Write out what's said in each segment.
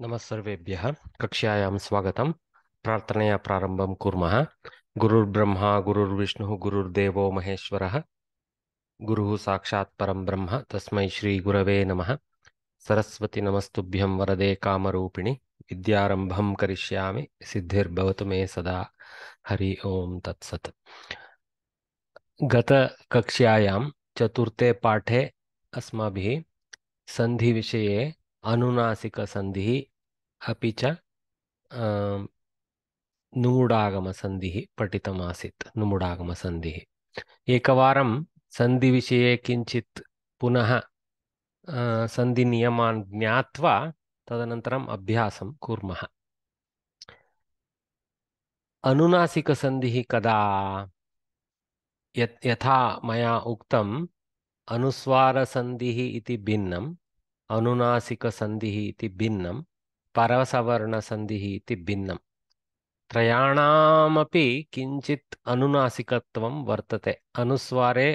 नमः सर्वेभ्यः कक्ष्यायां स्वागतं। प्रार्थनया प्रारम्भं कुर्मः। गुरुर्ब्रह्मा गुरुर्विष्णुः गुरुर्देवो महेश्वरः गुरुः साक्षात् परं ब्रह्म तस्मै श्री गुरवे नमः। सरस्वती नमस्तुभ्यं वरदे कामरूपिणि विद्यारम्भं करिष्यामि सिद्धिर्भवतु मे सदा। हरि ओम तत्सत्। गतकक्ष्यायां चतुर्थे पाठे अस्माभिः सन्धिविषये अनुनासिकसन्धिः अपि च नुमुडागमसन्धिः पठितमासीत्। नुमुडागमसन्धिः एकवारं सन्धिविषये किञ्चित् पुनः सन्धिनियमान् ज्ञात्वा तदनन्तरम् अभ्यासं कुर्मः। अनुनासिकसन्धिः कदा? यथा मया उक्तम्, अनुस्वारसन्धिः इति भिन्नम्, अनुनासिकसन्धिः इति भिन्नं, परसवर्णसन्धिः इति भिन्नं। त्रयाणामपि किञ्चित् अनुनासिकत्वं वर्तते। अनुस्वारे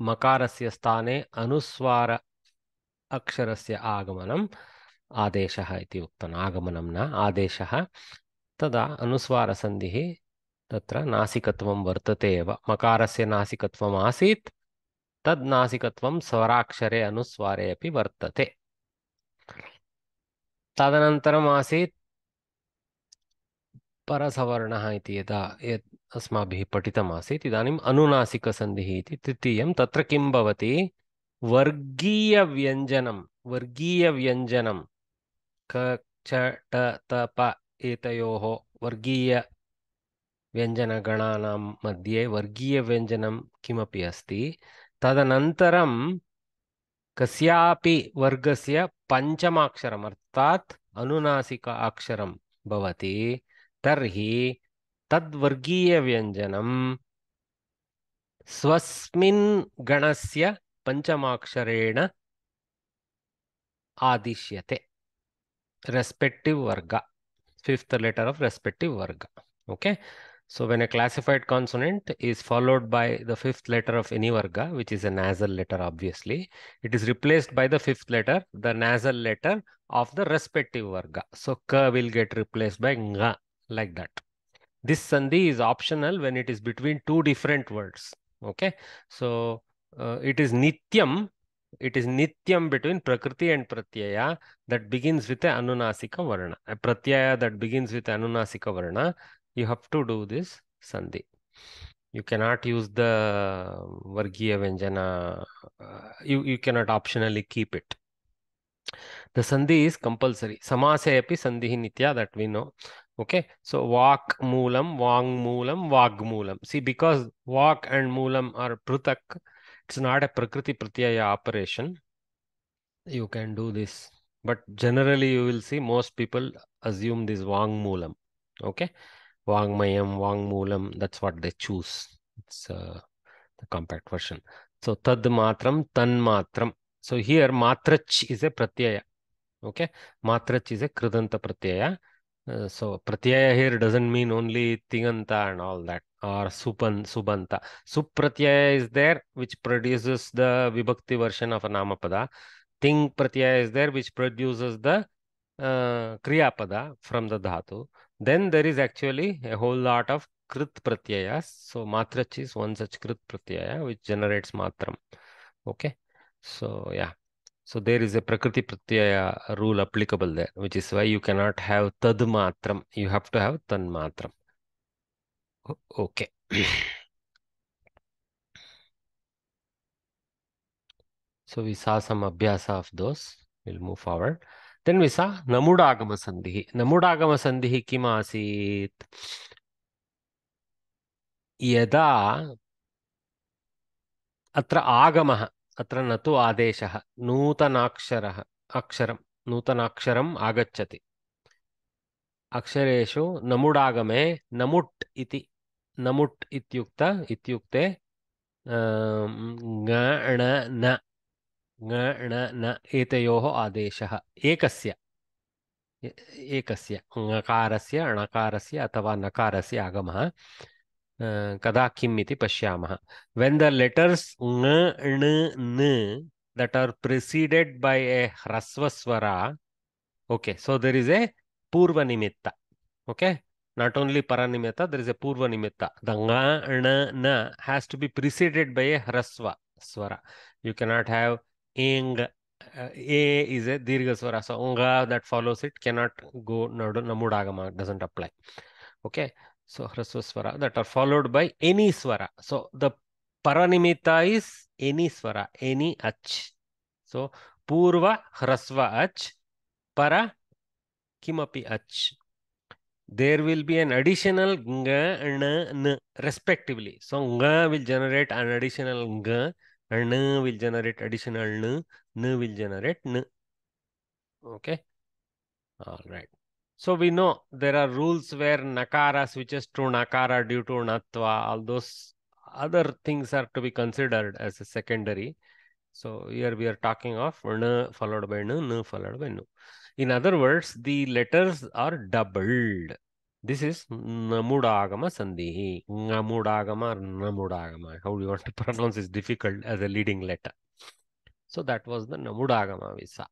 मकारस्य स्थाने अनुस्वार अक्षरस्य आगमनम् आदेशः इति उक्तम्। आगमनं न आदेशः। तदा अनुस्वारसन्धिः तत्र नासिकत्वं वर्तते एव। मकारस्य नासिकत्वम् आसीत्, तद् नासिकत्वं स्वराक्षरे अनुस्वारे अपि वर्तते। तदनन्तरम् आसीत् परसवर्णः इति यत् अस्माभिः पठितमासीत्। इदानीम् अनुनासिकसन्धिः इति तृतीयं। तत्र किं भवति? वर्गीयव्यञ्जनं क च ट त प एतयोः वर्गीयव्यञ्जनगणानां मध्ये वर्गीयव्यञ्जनं किमपि अस्ति, तदनन्तरं कस्यापि वर्गस्य पञ्चमाक्षरम् अर्थात् अनुनासिक अक्षरं भवति, तर्हि तद्वर्गीयव्यञ्जनं स्वस्मिन् गणस्य पञ्चमाक्षरेण आदिश्यते। Respective varga, fifth letter of respective varga. Okay, so when a classified consonant is followed by the fifth letter of any varga, which is a nasal letter, obviously it is replaced by the fifth letter, the nasal letter of the respective varga. So ka will get replaced by nga, like that. This sandhi is optional when it is between two different words. Okay, so it is nityam. It is nityam between prakriti and pratyaya that begins with a anunasika varna. A pratyaya that begins with anunasika varna, you have to do this sandhi. You cannot use the vargiya vyanjana. You cannot optionally keep it. The sandhi is compulsory. Samase api sandhi nitya, that we know. Okay, so vak moolam, vang moolam, vag moolam. See, because vak and moolam are prutak, it's not a prakriti pratyaya operation. You can do this, but generally you will see most people assume this vang moolam. Okay, vangmayam, vang moolam, that's what they choose. It's the compact version. So tad matram, tan matram. So here matrach is a pratyaya. Okay, matrach is a kridanta pratyaya. So pratyaya here doesn't mean only tinganta and all that, or subanta. Supratyaya is there, which produces the vibhakti version of a namapada. Ting pratyaya is there, which produces the kriya pada from the dhatu. Then there is actually a whole lot of krit pratyayas. So matrach is one such krit pratyaya which generates matram. Okay, so yeah. So there is a prakriti pratyaya rule applicable there, which is why you cannot have tad matram. You have to have tan matram. Okay. So we saw some abhyasa of those. We'll move forward. Then we saw namudagama sandhi. Namudagama sandhi kim asit? Yada अत्र आगमः, अत्र न तु आदेशः, नूतनाक्षरः अक्षरं नूतनाक्षरम् आगच्छति। अक्षरेषु नमुडागमे नमुट् इति, नमुट् इत्युक्ते ङ ण न, ङ ण न एतयोः आदेशः एकस्य ङकारस्य णकारस्य अथवा नकारस्य आगमः kada kim iti pashyamah. When the letters ng, n, n that are preceded by a hrasva swara Okay, so there is a Purva Nimitta. Okay, not only Paranimitta, there is a Purva Nimitta. The Nga, Na, Na has to be preceded by a Hrasva Swara. You cannot have Ing. A is a Dirgha Swara. So Nga that follows it cannot go Namudagama, doesn't apply. Okay, so Hrasva Swara that are followed by any Swara. So the Paranimitta is any Swara, any Ach. So Purva Hrasva Ach. Para kimapi ach. There will be an additional nga, n, respectively. So nga will generate an additional nga, and n will generate additional n will generate n. Okay. All right. So we know there are rules where nakara switches to nakara due to natva. All those other things are to be considered as a secondary. So here we are talking of n followed by n followed by n. In other words, the letters are doubled. This is Namudagama Sandhi. Namudagama or Namudagama. How do you want to pronounce is difficult as a leading letter. So that was the Namudagama Visa.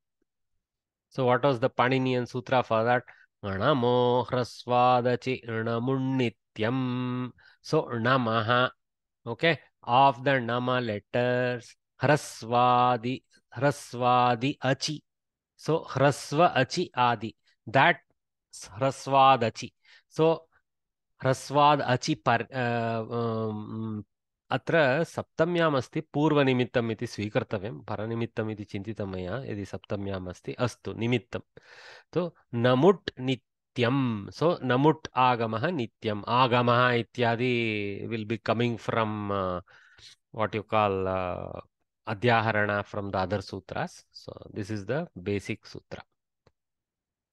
So what was the Paninian Sutra for that? Namo Hrasvadachi Namunnityam. So Namaha. Okay. Of the Nama letters. Hrasvadi Achi. So Hrasva Achi Adi. That Hrasvad Achi. So ह्रस्वाद् अचि अत्र सप्तम्याम् अस्ति पूर्वनिमित्तम् इति स्वीकर्तव्यं परनिमित्तम् इति चिन्तितं मया यदि सप्तम्याम् अस्ति अस्तु निमित्तं तो नमुट् नित्यं सो नमुट् आगमः नित्यम् आगमः इत्यादि will be coming from what you call अध्याहरण from the other sutras so this is the basic sutra.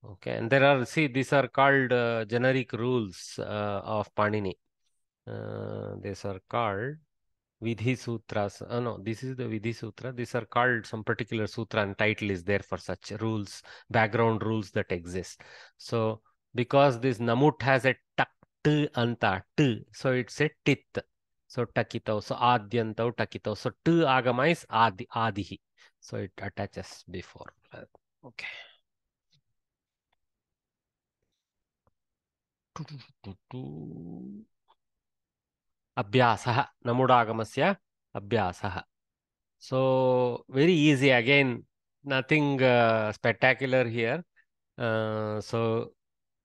Okay, and there are, see, these are called generic rules of Panini. These are called Vidhi Sutras. No, this is the Vidhi Sutra. These are called some particular sutra and title is there for such rules, background rules that exist. So, because this Namut has a tak, t, anta, t, so it's a tit. So, takito, so adyantau, takito. So, t agama is adihi. So, it attaches before. Okay. अभ्यासः नमुडागमस्य अभ्यासः. So very easy again, nothing spectacular here. So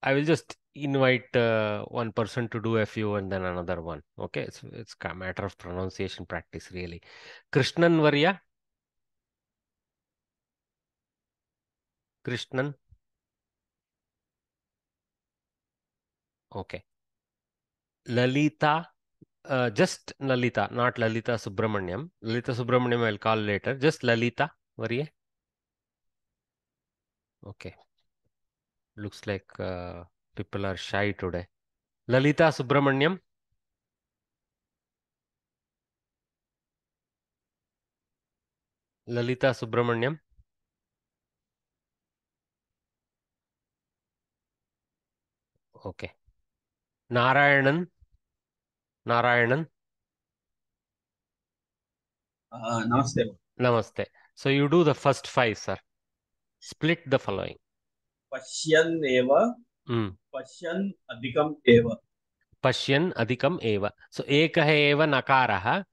I will just invite one person to do a few and then another one. Okay, it's a matter of pronunciation practice really. Krishnan Varya. Krishnan. Okay. Lalita. Just Lalita, not Lalita Subramaniam. Lalita Subramaniam I'll call later. Just Lalita Varya. Okay. Looks like people are shy today. Lalita Subramaniam. Lalita Subramaniam. Okay. Narayanan. Narayanan. Namaste. Namaste. So you do the first 5, sir. Split the following. Pashyan eva. Pashyan adhikam eva. Pashyan adhikam eva. So ekah eva nakarah.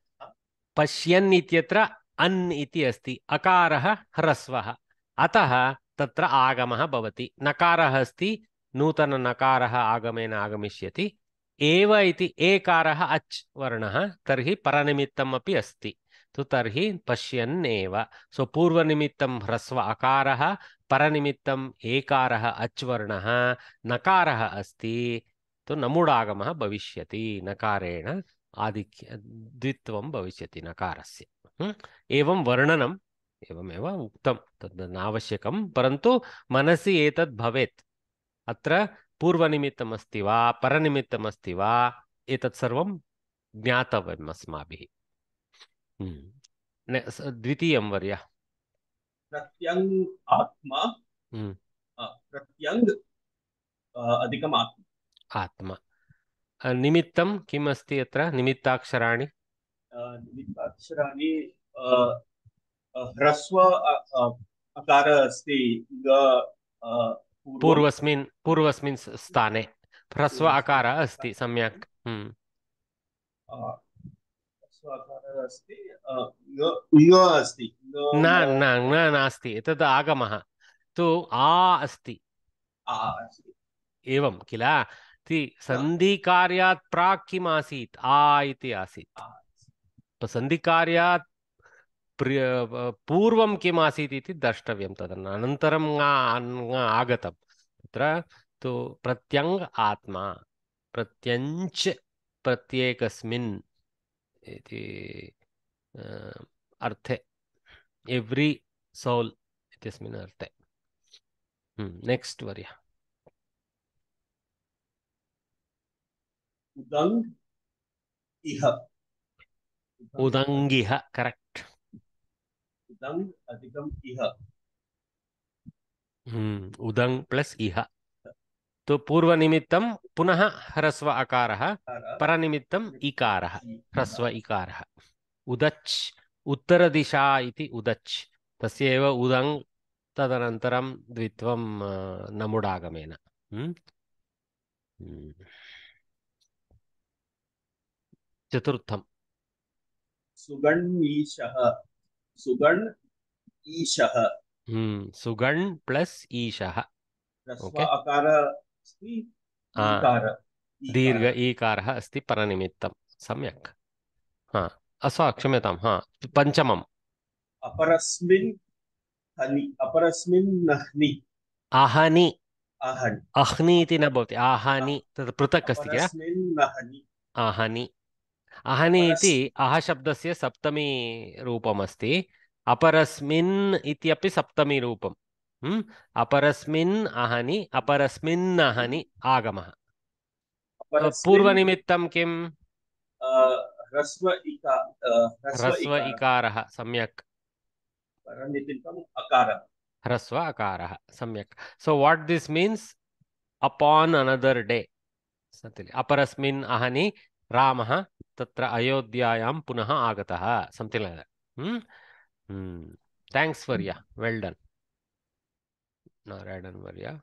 पश्यन् इत्यत्र अन् इति अस्ति अकारः ह्रस्वः अतः तत्र आगमः भवति नकारः अस्ति नूतन नकारः आगमेन आगमिष्यति एव इति एकारः अच् वर्णः तर्हि परनिमित्तम् अपि अस्ति तो तर्हि पश्यन् एव सो पूर्वनिमित्तं ह्रस्व अकारः परनिमित्तम् एकारः अच् वर्णः नकारः अस्ति तो नमुडागमः भविष्यति नकारेण आधिक्य द्वित्वं भविष्यति नकारस्य एवं वर्णनम् एवमेव उक्तं तद् नावश्यकं परन्तु मनसि एतद् भवेत् अत्र पूर्वनिमित्तम् अस्ति वा परनिमित्तम् अस्ति वा एतत् सर्वं ज्ञातव्यम् अस्माभिः द्वितीयं वर्य प्रत्यङ् आत्मा प्रत्यङ् अधिकम् आत्मा आत्मा निमित्तं किम् अस्ति अत्र निमित्ताक्षराणि निमित्ताक्षराणि ह्रस्व अकार अस्ति ग पूर्वस्मिन् स्थाने ह्रस्व अकारः अस्ति सम्यक् ह्रस्व अकारः अस्ति ङ अस्ति नास्ति एतद् आगमः तु आ अस्ति एवं किल सन्धिकार्यात् प्राक् किम् आसीत् आ इति आसीत् सन्धिकार्यात् पूर्वं किम् आसीत् इति द्रष्टव्यं तदनन्तरं आगतं तत्र तु प्रत्यङ् आत्मा प्रत्यञ्च प्रत्येकस्मिन् इति अर्थे एव्री सोल् इत्यस्मिन् अर्थे नेक्स्ट् वर्य उदङ् इह उदङ्गिह करेक्ट् उदङ् अधिकम् इह उदङ् प्लस् इह तो पूर्वनिमित्तं पुनः ह्रस्व अकारः परनिमित्तम् इकारः ह्रस्व इकारः उदच् उत्तरदिशा इति उदच् तस्य एव उदङ् तदनन्तरं द्वित्वं नमुडागमेन चतुर्थम् सुगण् ईशः सुगण् ईशः सुगण् प्लस् ईशः ह्रस्व अकारः अस्ति दीर्घ ईकारः अस्ति परनिमित्तं सम्यक् क्षम्यतां पञ्चमम् अपरस्मिन् नह्नि आहनि अह्नि इति न भवति आहनि तत् पृथक् अस्ति किल आहनि आहनि इति अह शब्दस्य सप्तमी रूपमस्ति अपरस्मिन् इत्यपि सप्तमी रूपम् अपरस्मिन् अहनि अपरस्मिन् अहनि आगमः पूर्वनिमित्तं किम् ह्रस्व इकारः सम्यक् परनिमित्तम् अकारः ह्रस्व अकारः सम्यक् so what this means upon another day अपरस्मिन् अहनि रामः तत्र अयोध्यायां पुनः आगतः समथिंग लाइक दैट थैंक्स वर्य वेल डन नारायणन वर्य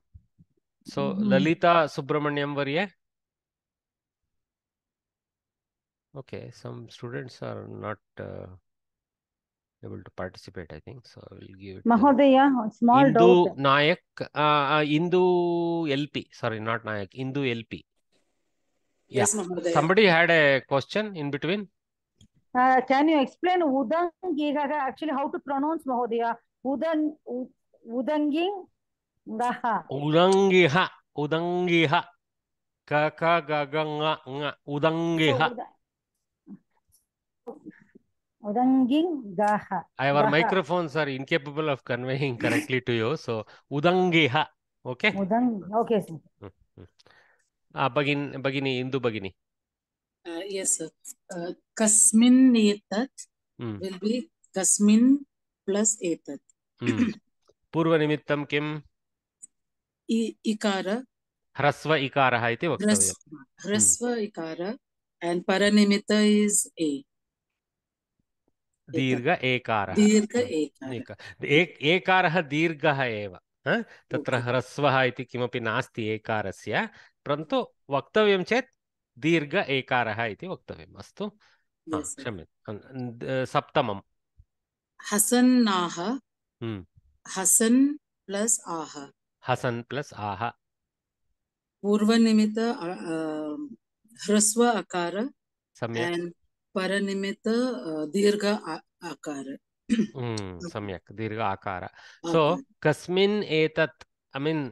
सो ललिता सुब्रमण्यम वर्य okay some students are not able to participate I think so I will give it Mahodaya small Indu doubt Nayak Indu LP sorry not Nayak Indu LP yes Mahodaya. Somebody had a question in between can you explain udangiha actually how to pronounce Mahodaya udangiha kaka gaganga udangiha udangiha our microphones are incapable of conveying correctly to you so udangiha okay okay sir bagini Indu bagini yes sir kasmin etat will be kasmin plus etat पूर्व निमित्तं किम् ikara ह्रस्व इकारः इति वक्तव्यम् ह्रस्व ikara and paranimitta is a दीर्घ एकारः एकारः दीर्घः एव तत्र ह्रस्वः इति किमपि नास्ति एकारस्य परन्तु वक्तव्यं चेत् दीर्घ एकारः इति वक्तव्यम् अस्तु क्षम्यतां सप्तमम् हसन्नाः हसन् प्लस आह हसन् प्लस आह पूर्वनिमित्त ह्रस्व अकार सम्यक् परनिमित्त दीर्घ आकार सम्यक् दीर्घ आकार so kasmin etat I mean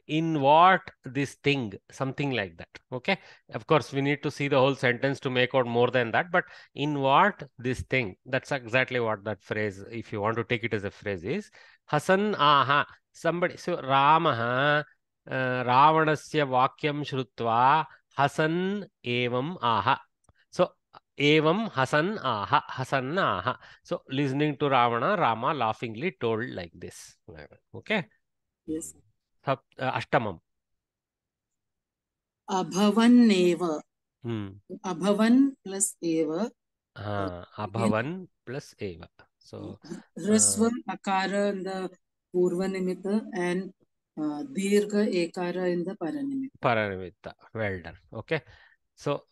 in what this thing something like that okay of course we need to see the whole sentence to make out more than that but in what this thing that's exactly what that phrase if you want to take it as a phrase is hasan aha somebody so ramah ravanasya vakyam shrutva hasan evam aha so evam hasan aha hasan aha so listening to Ravana Rama laughingly told like this okay yes अष्टमम् अभवन् एव अभवन् plus एव अभवन् plus एव so ह्रस्व अकार Purvanimita and Dirgha Ekara in the Paranimita. Paranimitta. Well done. Okay. So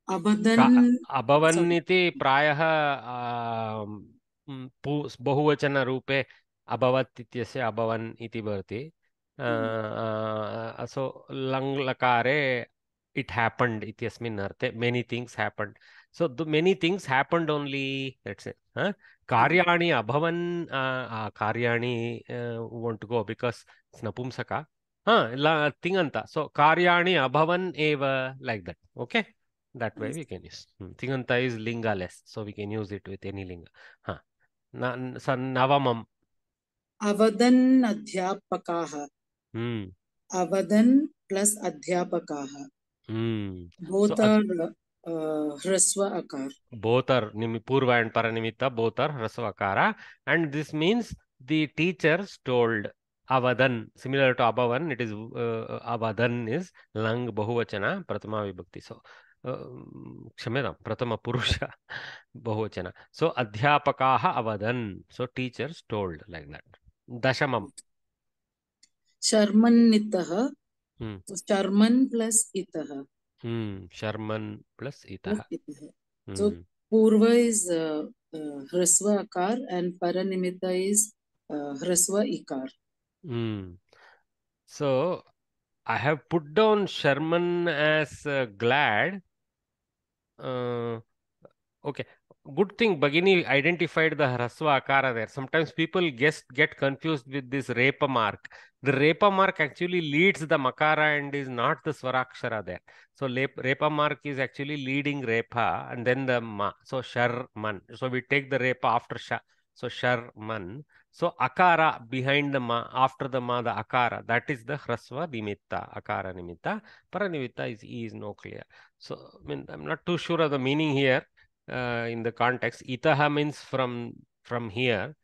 Abadan, अभवन् sorry, इति प्रायः बहुवचनरूपे अभवत् इत्यस्य अभवन् इति भवति सो लङ् लकारे इट् हेपन्ड् इत्यस्मिन् अर्थे many things happened so many things happened only that's it कार्याणि अभवन् कार्याणि वाण्ट् टु गो बिकास् नपुंसक तिङन्त सो कार्याणि अभवन् एव like that okay. That way we can use. Tinganta is lingaless, so we can use it with any linga. Navamam. Avadan Adhyapakaha. Avadan plus Adhyapakaha. Both are Hraswa Akar. Both are Purva and Paranimitta, both are Hraswa Akara. And this means the teachers told Avadan, similar to Abhavan, it is Avadan is Lang Bahuvachana, Pratama Vibhakti. So क्षम्यतां प्रथमपुरुष बहुवचन so अध्यापकाः अवदन् so teachers told like that. दशमम् शर्मन्नितः शर्मन् plus इतः. शर्मन् प्लस इतः. So Purva is Hraswa Akar and Paranimita is Hraswa Ikar. So I have put down Sherman as glad. Okay, good thing Bhagini identified the Hraswa Akara there. Sometimes people get confused with this Repa mark. The Repa mark actually leads the Makara and is not the Swarakshara there. So Repa mark is actually leading Repa and then the Ma. So Sharman. So we take the Repa after Sha. So Sharman. So Akara behind the Ma, after the Ma, the Akara. That is the Hraswa Nimitta, Akara Nimitta. Paranimitta is no clear. So, I mean, I'm not too sure of the meaning here in the context. Itaha means from here.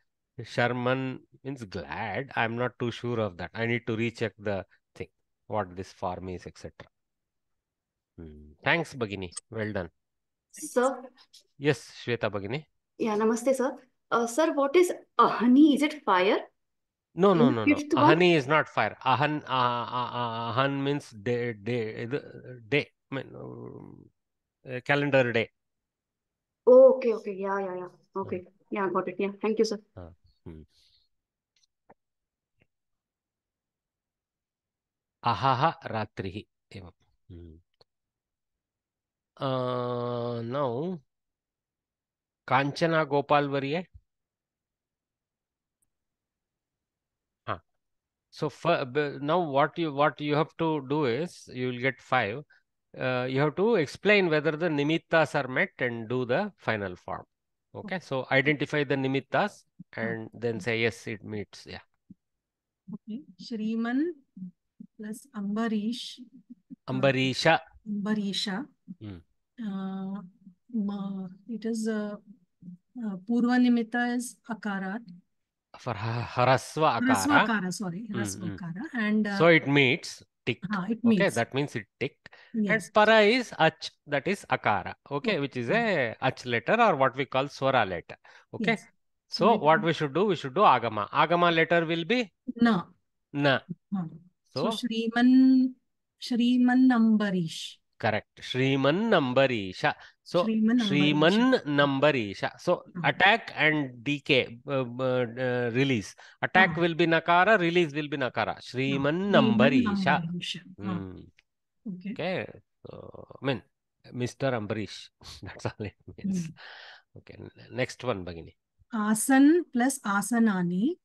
Sharman means glad. I'm not too sure of that. I need to recheck the thing, what this form is, etc. Thanks, Bhagini. Well done. Sir? Yes, Shweta Bhagini. Yeah, namaste, sir. Sir, what is ahani? Is it fire? No. In the fifth one? Ahani is not fire. Ahan means day. I mean, calendar day. Oh, okay. Yeah. Okay. Yeah, got it. Yeah, thank you, sir. Ahaha ratrihi. Now, Kanchana Gopal Variye. So now what you have to do is you will get 5. You have to explain whether the nimittas are met and do the final form. Okay, so identify the nimittas and then say yes, it meets. Yeah. Okay, Shriman plus Ambarish. Ambarisha. Ambarisha. It is Purva Nimitta is Akarat. For Hraswa Akara. Hraswa Akara, sorry. Hraswa Akara. And so it meets, ticked. It meets. Okay, that means it ticked. Yes. And para is ach, that is Akara. Okay, which is a ach letter or what we call Swara letter. Okay. Yes. So what we should do Agama. Agama letter will be? Na. So Shriman Ambarish. Correct. Shriman Nambarisha. So Shriman Nambarisha. So attack and decay, release. Attack will be Nakara, release will be Nakara. Shriman Nambarisha. Okay. So, I mean, Mr. Ambarish. That's all it means. Okay. Next one, Bhagini. Asan plus Asanani.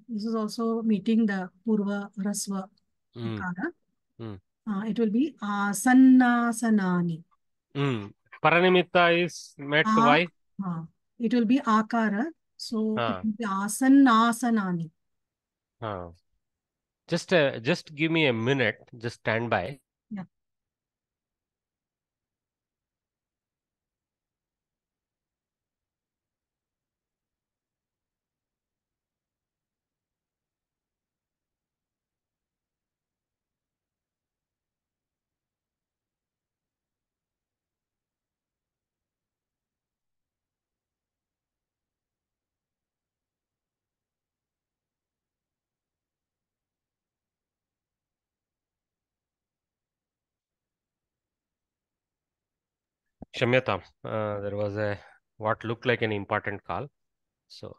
This is also meeting the Purva Hraswa Akara. It will be Asannasanani. Paranimitta is met why? It will be Akara. So it will be Asannasanani. Just give me a minute. Just stand by. Yeah. Shamyatam, there was what looked like an important call. So,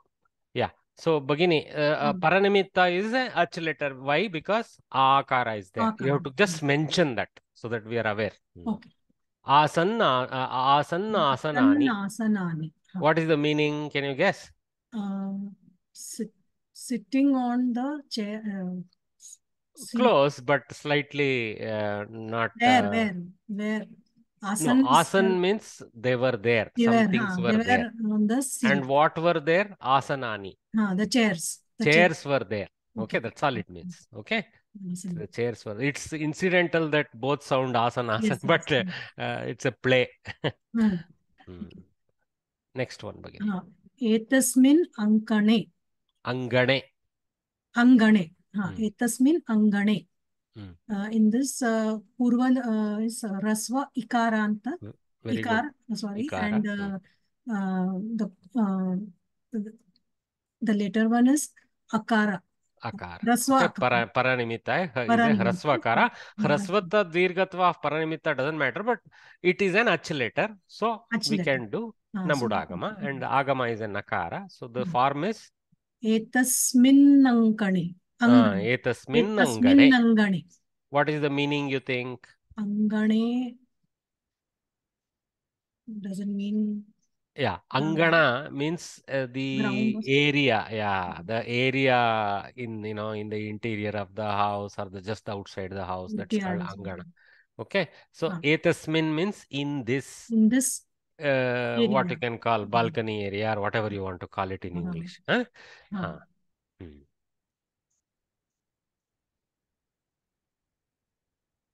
yeah. So, Bhagini, Paranimitta is a ach letter. Why? Because Akara is there. You have to just mention that so that we are aware. Okay. Asanna, asanani. Asanani. What is the meaning? Can you guess? Sitting on the chair. Close, but slightly not. Where? No, asan means they were there. Some things were there. On the seat. And what were there? Asanani. The chairs. Chairs were there. Okay, that's all it means. Okay. The chairs were. It's incidental that both sound asan, Yes, but yes. it's a play. Next one, Bhagini. Etasmin angane. Angane. Angane. Etasmin angane. In this Purva is Rasva Ikaranta. Very Ikar, good. sorry. Ikara. And the later one is Akara. Akara. Rasva Okay, Paranimitta is a Hrasvakara. Hrasvata Dirgatva of Paranimitta doesn't matter, but it is an ach letter. So we can do Nambudagama, and Agama is a Nakara. So the form is Etasmin angane. Etasmin angane. What is the meaning you think? Angane doesn't mean. Yeah, Angana means the area. Yeah, the area in in the interior of the house or just outside the house. That's called Angana. Okay, so Etasmin means in this. What you can call balcony area or whatever you want to call it in English.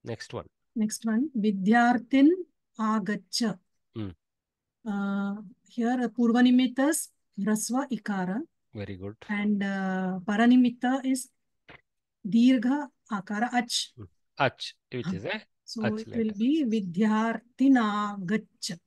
Next one. Vidyarthin Agaccha. Here Purvanimitta is Hrasva Ikara. Very good. And Paranimitta is Dirgha Akara Ach. Ach, which is a so it will be Vidyarthin Agaccha.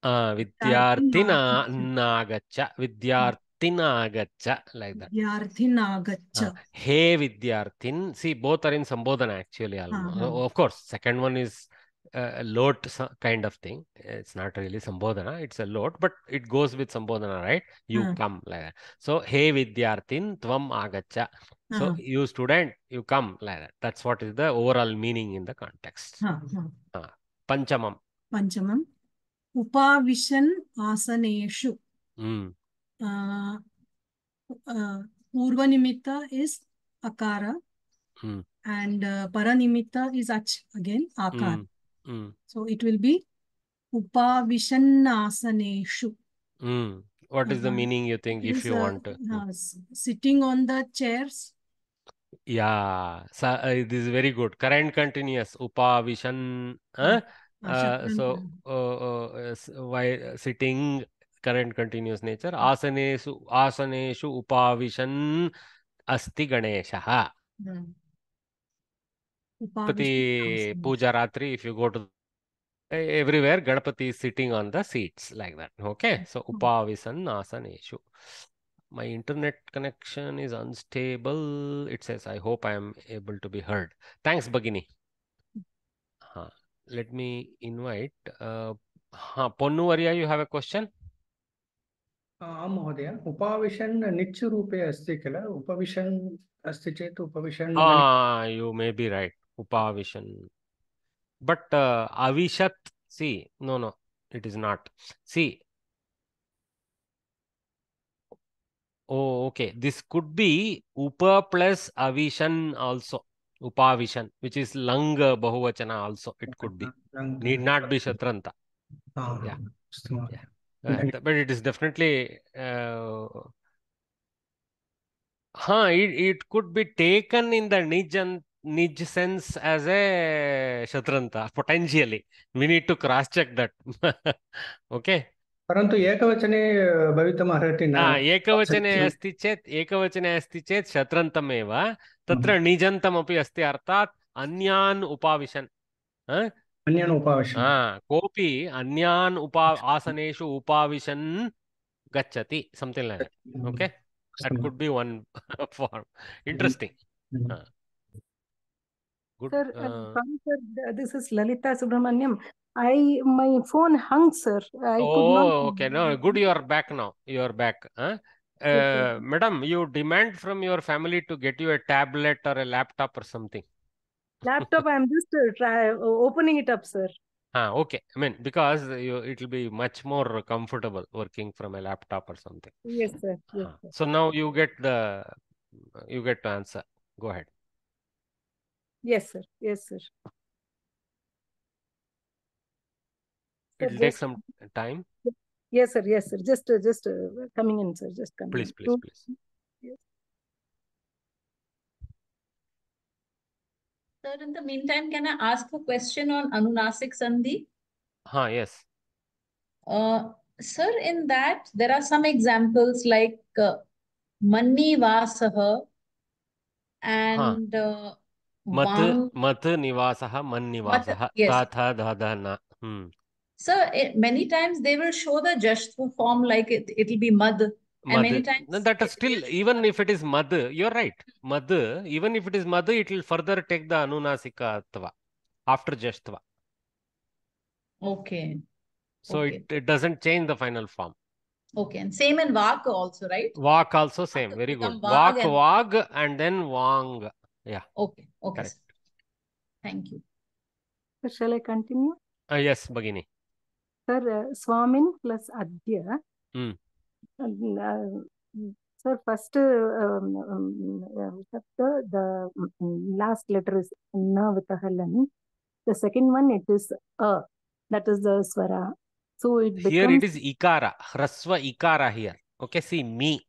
Vidyarthina Nagaccha. Vidyarthina Agaccha, like that. Vidyarthina Agaccha. Hey Vidyarthin. See, both are in Sambodhana actually. Of course, second one is a lot kind of thing. It's not really Sambodhana, it's a lot, but it goes with Sambodhana, right? You come like that. So, hey Vidyarthin Tvam Agaccha. So, you student, you come like that. That's what is the overall meaning in the context. Panchamam. Upavishan asaneshu. Purvanimitta is Akara. And Paranimitta is Ach, again Akara. So it will be Upavishannasaneshu. What is the meaning you think if you want to? Sitting on the chairs. Yeah, so, this is very good. Current continuous. Upavishan. So why sitting, current continuous nature. Asaneshu upavishan asti Ganeshaha. Ganapati Puja Ratri, if you go to everywhere, Ganapati is sitting on the seats like that. Okay, so Upavisan Asaneshu. My internet connection is unstable. It says, I hope I am able to be heard. Thanks, Bhagini. Let me invite. Ponnuvarya, you have a question? महोदय उपाविशन् निच् रूपे अस्ति किल उपविशन् अस्ति चेत् उपविशन् You may be right. Upavishan. But avishat, see, no, it is not. See. Oh, okay. This could be upa plus avishan also. Upavishan, which is lang bahuvachana also. It could be. Need not be shatranta. Yeah. But it is definitely it could be taken in the Nij sense as a shatranta potentially. We need to cross check that. Okay. परन्तु एकवचने भवितुम् अर्हति न एकवचने अस्ति चेत् शत्रन्तमेव तत्र निजन्तमपि अस्ति अर्थात् अन्यान् उपाविशन् कोऽपि अन्यान् आसनेषु उपाविशन् गच्छति something like that. Okay, that could be one form. Interesting. Good. Sir, sorry, sir, this is Lalita Subramaniam. My phone hung, sir. I could not. Okay. No, good. You are back now. You are back. Huh? Okay. Madam, you demand from your family to get you a tablet or a laptop or something. Laptop, I'm just opening it up, sir. Okay. I mean, because it will be much more comfortable working from a laptop or something. Yes, sir. Yes, sir. So now you get to answer. Go ahead. Yes, sir. Yes, sir. It will take some time. Yes, sir. Yes, sir. Just coming in, sir. Just coming Please, in. please, please. Yes. Sir, in the meantime, can I ask a question on Anunasik Sandhi? Yes. Sir, in that, there are some examples like Manni Vasaha and Mat Vang. Nivasaha, Man Nivasaha, Yes. Tha, Dha, Dha, Na. Sir, many times they will show the Jashtva form like it'll be Mad. And many times. That is still, even if it is Mad, you're right. Mad, even if it is Mad, it will further take the Anunasika Tva after Jashtva. Okay. So it doesn't change the final form. Okay. And same in Vak also, right? Vak also same. Very good. Vak, Vag, and then Vang. Yeah. Okay. Okay. Correct. Thank you. So shall I continue? Yes, Bhagini. Sir, Swamin plus Adya. Sir, first the last letter is Na with a Halani. The second one, it is A. That is the Swara. So it becomes... Here it is Ikara. Hrasva Ikara here. Okay, see, me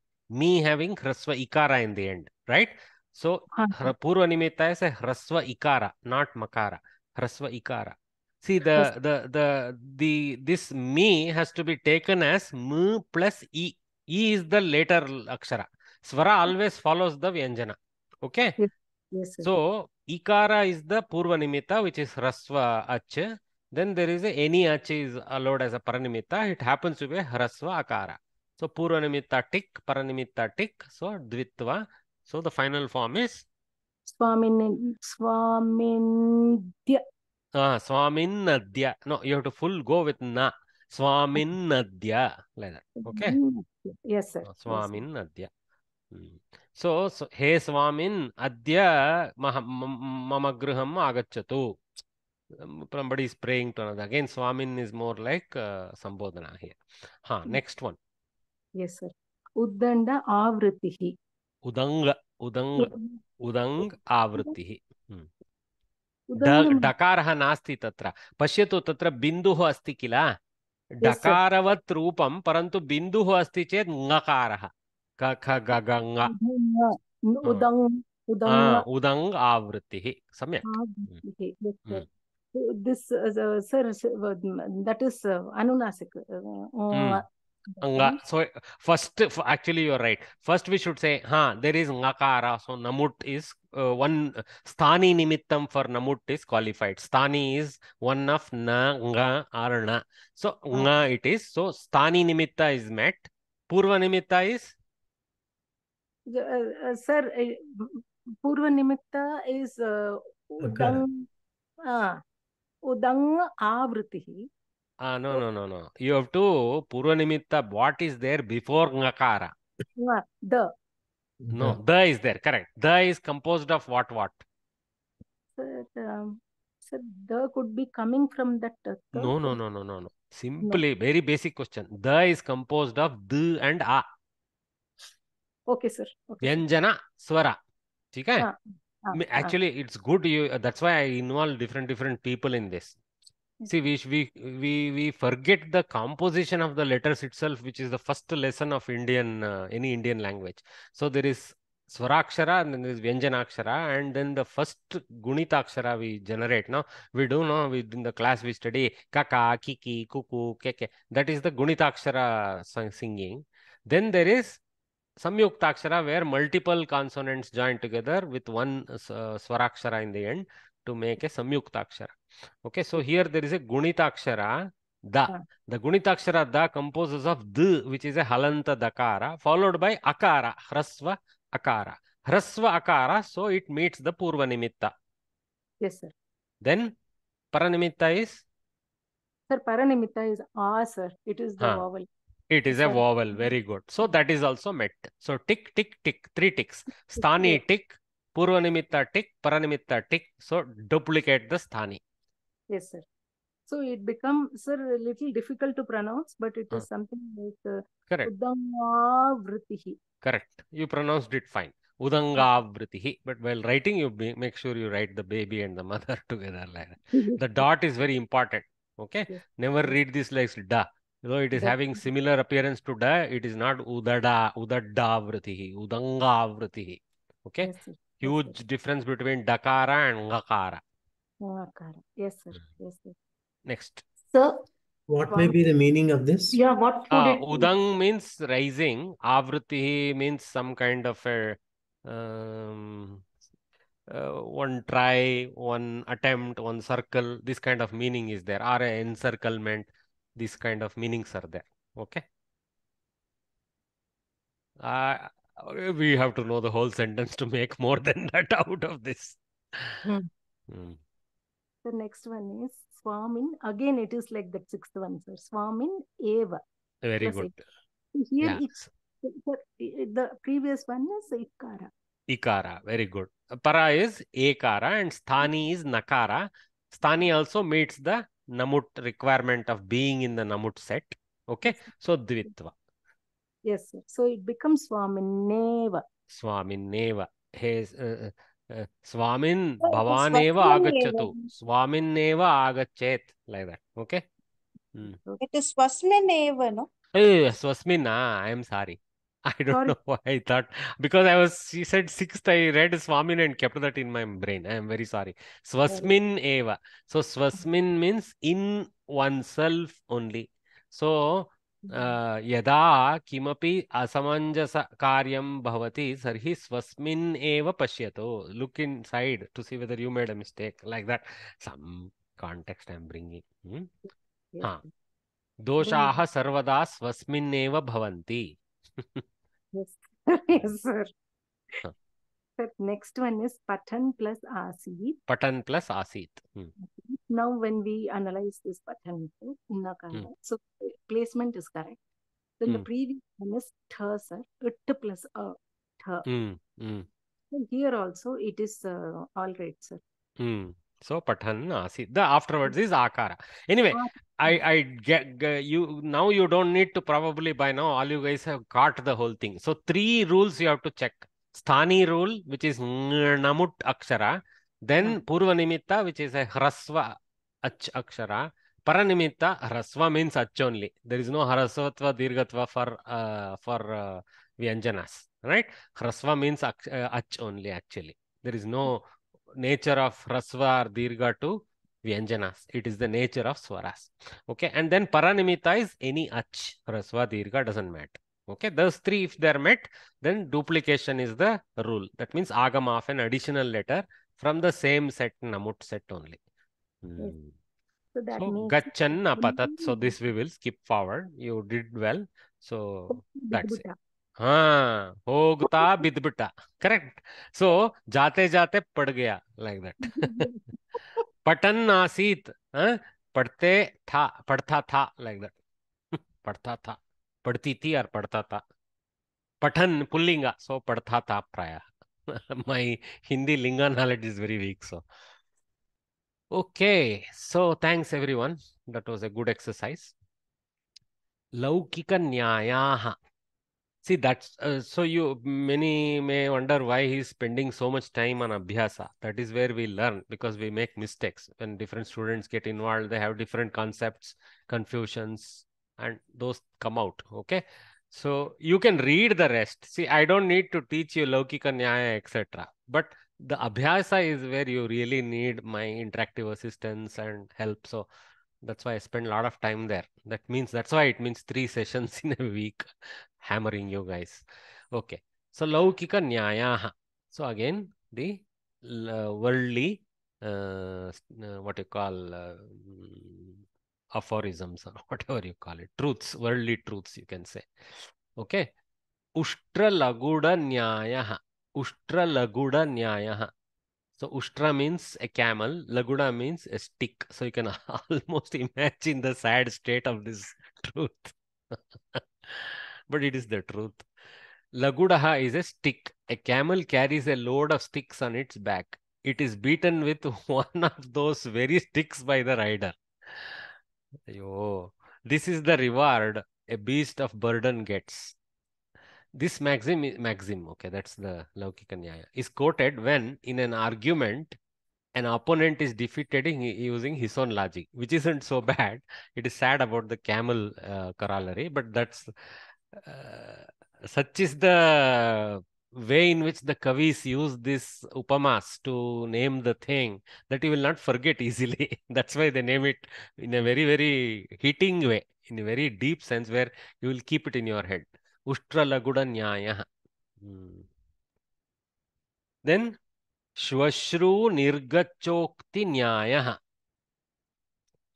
having Hrasva Ikara in the end. Right? So, Purva Nimitta is a Hrasva Ikara, not Makara. Hrasva Ikara. See, this me has to be taken as M plus E. E is the later akshara. Swara always follows the Vyanjana. Okay? Yes, sir. So, Ikara is the Purva Nimitta, which is Hrasva Ach. Then there is any Ach is allowed as a Paranimitta. It happens to be a Hrasva Akara. So, Purva Nimitta tick, Paranimitta tick. So, Dvitva. So, the final form is? Swamindya. Swaminadya. No, you have to full go with Na. Swaminadya. Like that. Okay? Yes, sir. Swaminadya. So, He Swamin Adya Mamagraham Agachatu. Somebody is praying to another. Again, Swamin is more like Sambodhana here. Next one. Yes, sir. Uddanda Avritihi. Udang Avritihi. Dakaraha nasti tatra. Pashyatu tatra binduho asti kila. Dakaravat rupam parantu binduho asti ched ngakaraha. Ka kha ga ga nga. Udang avritihi. Samyak. This, sir, that is Anunasik. So first, actually you're right. First we should say, there is ngakara. So namut is one sthani nimittam for namut is qualified. Sthani is one of na, nga, or na. So nga it is. So sthani nimitta is met. Purva nimitta is? Sir, Purva nimitta is Udang Avritihi. No. You have to Purva Nimitta, what is there before Ngakara? The. No, the is there, correct. The is composed of what? Sir, the could be coming from that. No. Simply, very basic question. The is composed of D and A. Okay, sir. Okay. Vyanjana, Swara. Okay? Actually, it's good. That's why I involve different people in this. See, we forget the composition of the letters itself, which is the first lesson of any Indian language. So there is Swarakshara and then there is Vyanjanakshara, and then the first Gunitakshara we generate. Now we do know in the class we study Kaka, Kiki, Kuku, Keke. That is the Gunitakshara singing. Then there is Samyuktakshara, where multiple consonants join together with one Swarakshara in the end to make a Samyuktakshara. Okay, so here there is a Gunitakshara, Da. The Gunitakshara Da composes of D, which is a Halanta Dakara, followed by Akara, Hrasva Akara. Hrasva Akara, so it meets the Purva Nimitta. Yes, sir. Then Paranimitta is? Sir, Paranimitta is A, sir. It is the vowel. It is a vowel. Very good. So that is also met. So tick, tick, tick. 3 ticks. Sthani tick, Purvanimitta tick, Paranimitta tick. So duplicate the sthani. Yes, sir. So it becomes, sir, a little difficult to pronounce, but it is something like correct. Udangavritihi. Correct. You pronounced it fine. Udangavritihi. But while writing, you make sure you write the baby and the mother together. Like that. The dot is very important. Okay. Yes. Never read this like da. Though it is having similar appearance to da, it is not udada, udadavritihi, udangavritihi. Okay. Yes, Huge difference between dakara and ngakara. Yes, sir. Yes, sir. Next. Sir, what may be the meaning of this? yeah, what would it be? Udang means rising. Avriti means some kind of a one try, one attempt, one circle. This kind of meaning is there. Or a encirclement. This kind of meanings are there. Okay. We have to know the whole sentence to make more than that out of this. The next one is Swamin. Again, it is like that sixth one, sir. Swamin Eva. Very good. Here, the previous one is Ikara. Ikara. Very good. Para is Ekara and Sthani is Nakara. Sthani also meets the Namut requirement of being in the Namut set. Okay. So Dvitva. Yes, sir. So it becomes Swamineva. Swamineva. Swamin Bhavaneva Agachatu. Swamineva Agachet. Like that. Okay. It is Swasmineva, no? Swasmina. I am sorry. I don't know why I thought, because she said sixth, I read Swamin and kept that in my brain. I am very sorry. Swasmin eva. So Swasmin means in oneself only. So yada kimapi asamanjasa karyam bhavati sarhi swasmin eva pashyato. Look inside to see whether you made a mistake. Like that. Some context I am bringing. Doshaha sarvada swasmin eva bhavanti. Yes, yes, sir. The next one is Patan plus Asit. Patan plus Asit. Now, when we analyze this Patan, so placement is correct. Then the previous one is Tha, sir. It plus A. Tha. So here also it is all right, sir. So Patan Asit. The afterwards is Akara. Anyway, I get you now. You don't need to, probably by now all you guys have caught the whole thing. So 3 rules you have to check. Sthani rule, which is Namut Akshara. Then Purvanimitta, which is a Hrasva Ach Akshara. Paranimitta, Hrasva means Ach only. There is no Hrasvatva Dirgatva for Vyanjanas. Right? Hrasva means Ach only actually. There is no nature of Hrasva or Dirga to Vyanjanas. It is the nature of Swaras. Okay. And then Paranimitta is any Ach. Hrasva, Dirga doesn't matter. Okay. Those 3, if they are met, then duplication is the rule. That means Agama of an additional letter from the same set, Namut set only. So that means Gachan Apatat. So this we will skip forward. You did well. So that's it. Hogta bidbita. Correct. So jate jate pad gaya, like that. Patan asit. Padte tha, padtha tha, like that. Padtha tha. Padti thi or padta tha. Patan pullinga. So padtha tha praya. My Hindi linga knowledge is very weak. So okay. So thanks everyone. That was a good exercise. Laukika nyayaha. See, that's so many may wonder why he's spending so much time on Abhyasa. That is where we learn, because we make mistakes. When different students get involved, they have different concepts, confusions, and those come out. Okay. So you can read the rest. See, I don't need to teach you Laukika Nyaya, etc. But the Abhyasa is where you really need my interactive assistance and help. So that's why I spend a lot of time there. That's why it means 3 sessions in a week, hammering you guys. Okay. So Laukika Nyayaha. So again, the worldly, what you call, aphorisms or whatever you call it, truths, worldly truths, you can say. Okay. Ushtra Laguda Nyayaha. Ushtra Laguda Nyayaha. So Ushtra means a camel, Laguda means a stick. So you can almost imagine the sad state of this truth. But it is the truth. Lagudaha is a stick. A camel carries a load of sticks on its back. It is beaten with one of those very sticks by the rider. Yo, this is the reward a beast of burden gets. This maxim, okay, that's the Laukika Nyaya, is quoted when in an argument an opponent is defeated using his own logic, which isn't so bad. It is sad about the camel corollary, but that's such is the way in which the Kavis use this upamas to name the thing that you will not forget easily. That's why they name it in a very, very hitting way, in a very deep sense where you will keep it in your head. Ushtra Laguda Nyaya. Then Shwashru Nirgachokti Nyaya.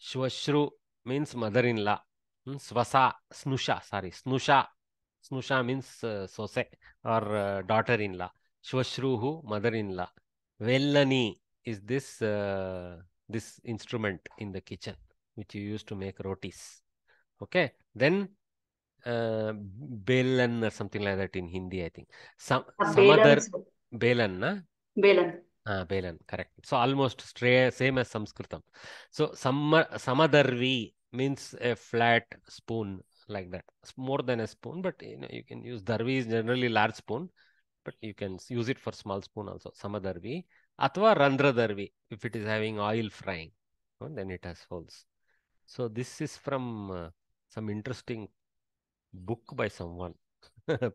Shwashru means mother-in-law. Swasa, Snusha, sorry, Snusha. Snusha means sose or daughter-in-law. Shwashruhu, mother-in-law. Vellani is this this instrument in the kitchen which you use to make rotis. Okay. Then Belan or something like that in Hindi, I think. Some other Belan, na? Belan. Belan, correct. So almost same as Sanskritam. So Samadarvi means a flat spoon like that. It's more than a spoon, but you can use Darvi is generally large spoon, but you can use it for small spoon also. Samadarvi. Athva Randra Darvi if it is having oil frying, then it has holes. So this is from some interesting book by someone.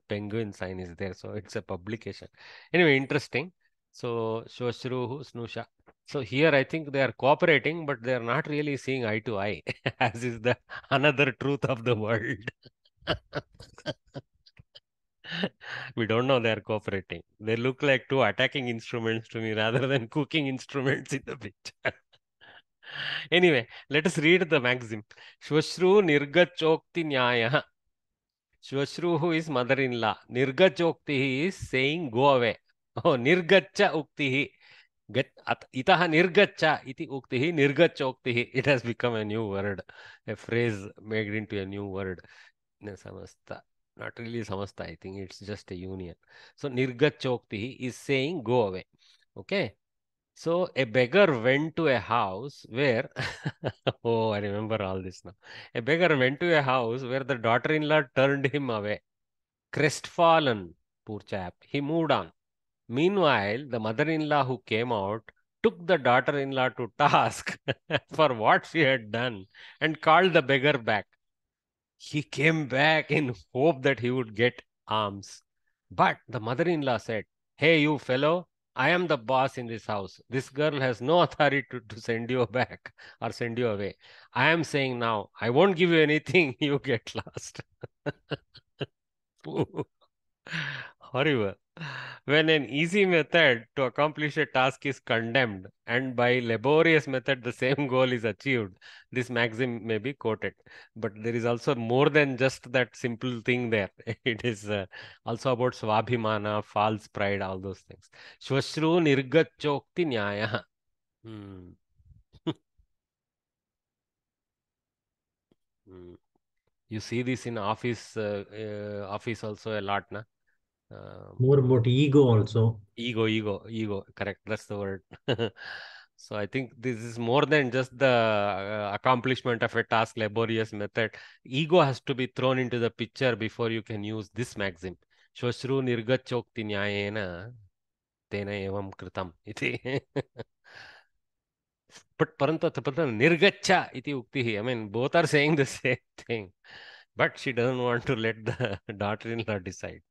Penguin sign is there, so it's a publication. Anyway, interesting. So Shwashruhu, Snusha. So here I think they are cooperating, but they are not really seeing eye to eye, as is the another truth of the world. We don't know they are cooperating. They look like two attacking instruments to me rather than cooking instruments in the picture. Anyway, let us read the maxim. Shwashru Nirgachokti Nyaya. Shwashruhu is mother-in-law. Nirgachokti is saying go away. Oh, Nirgacha Uktihi. Itaha Nirgacha iti Uktihi Nirgachoktihi. It has become a new word, a phrase made into a new word. Samasta. Not really Samasta, I think it's just a union. So Nirgachoktihi is saying go away. Okay. So a beggar went to a house where, oh, I remember all this now. A beggar went to a house where the daughter-in-law turned him away. Crestfallen, poor chap, he moved on. Meanwhile, the mother-in-law who came out took the daughter-in-law to task for what she had done and called the beggar back. He came back in hope that he would get alms. But the mother-in-law said, "Hey, you fellow, I am the boss in this house. This girl has no authority to send you back or send you away. I am saying now, I won't give you anything, you get lost." Horrible. When an easy method to accomplish a task is condemned and by laborious method the same goal is achieved, this maxim may be quoted. But there is also more than just that simple thing there. It is also about swabhimana, false pride, all those things. Shwashru nirgachokti nyaya. You see this in office also a lot, na? More about ego also. Ego. Correct. That's the word. So I think this is more than just the accomplishment of a task, laborious method. Ego has to be thrown into the picture before you can use this maxim. Shwashru nirgachokti nyayena tena evam kritam iti. But parantu nirgacha iti uktihi. I mean, both are saying the same thing. But she doesn't want to let the daughter-in-law decide.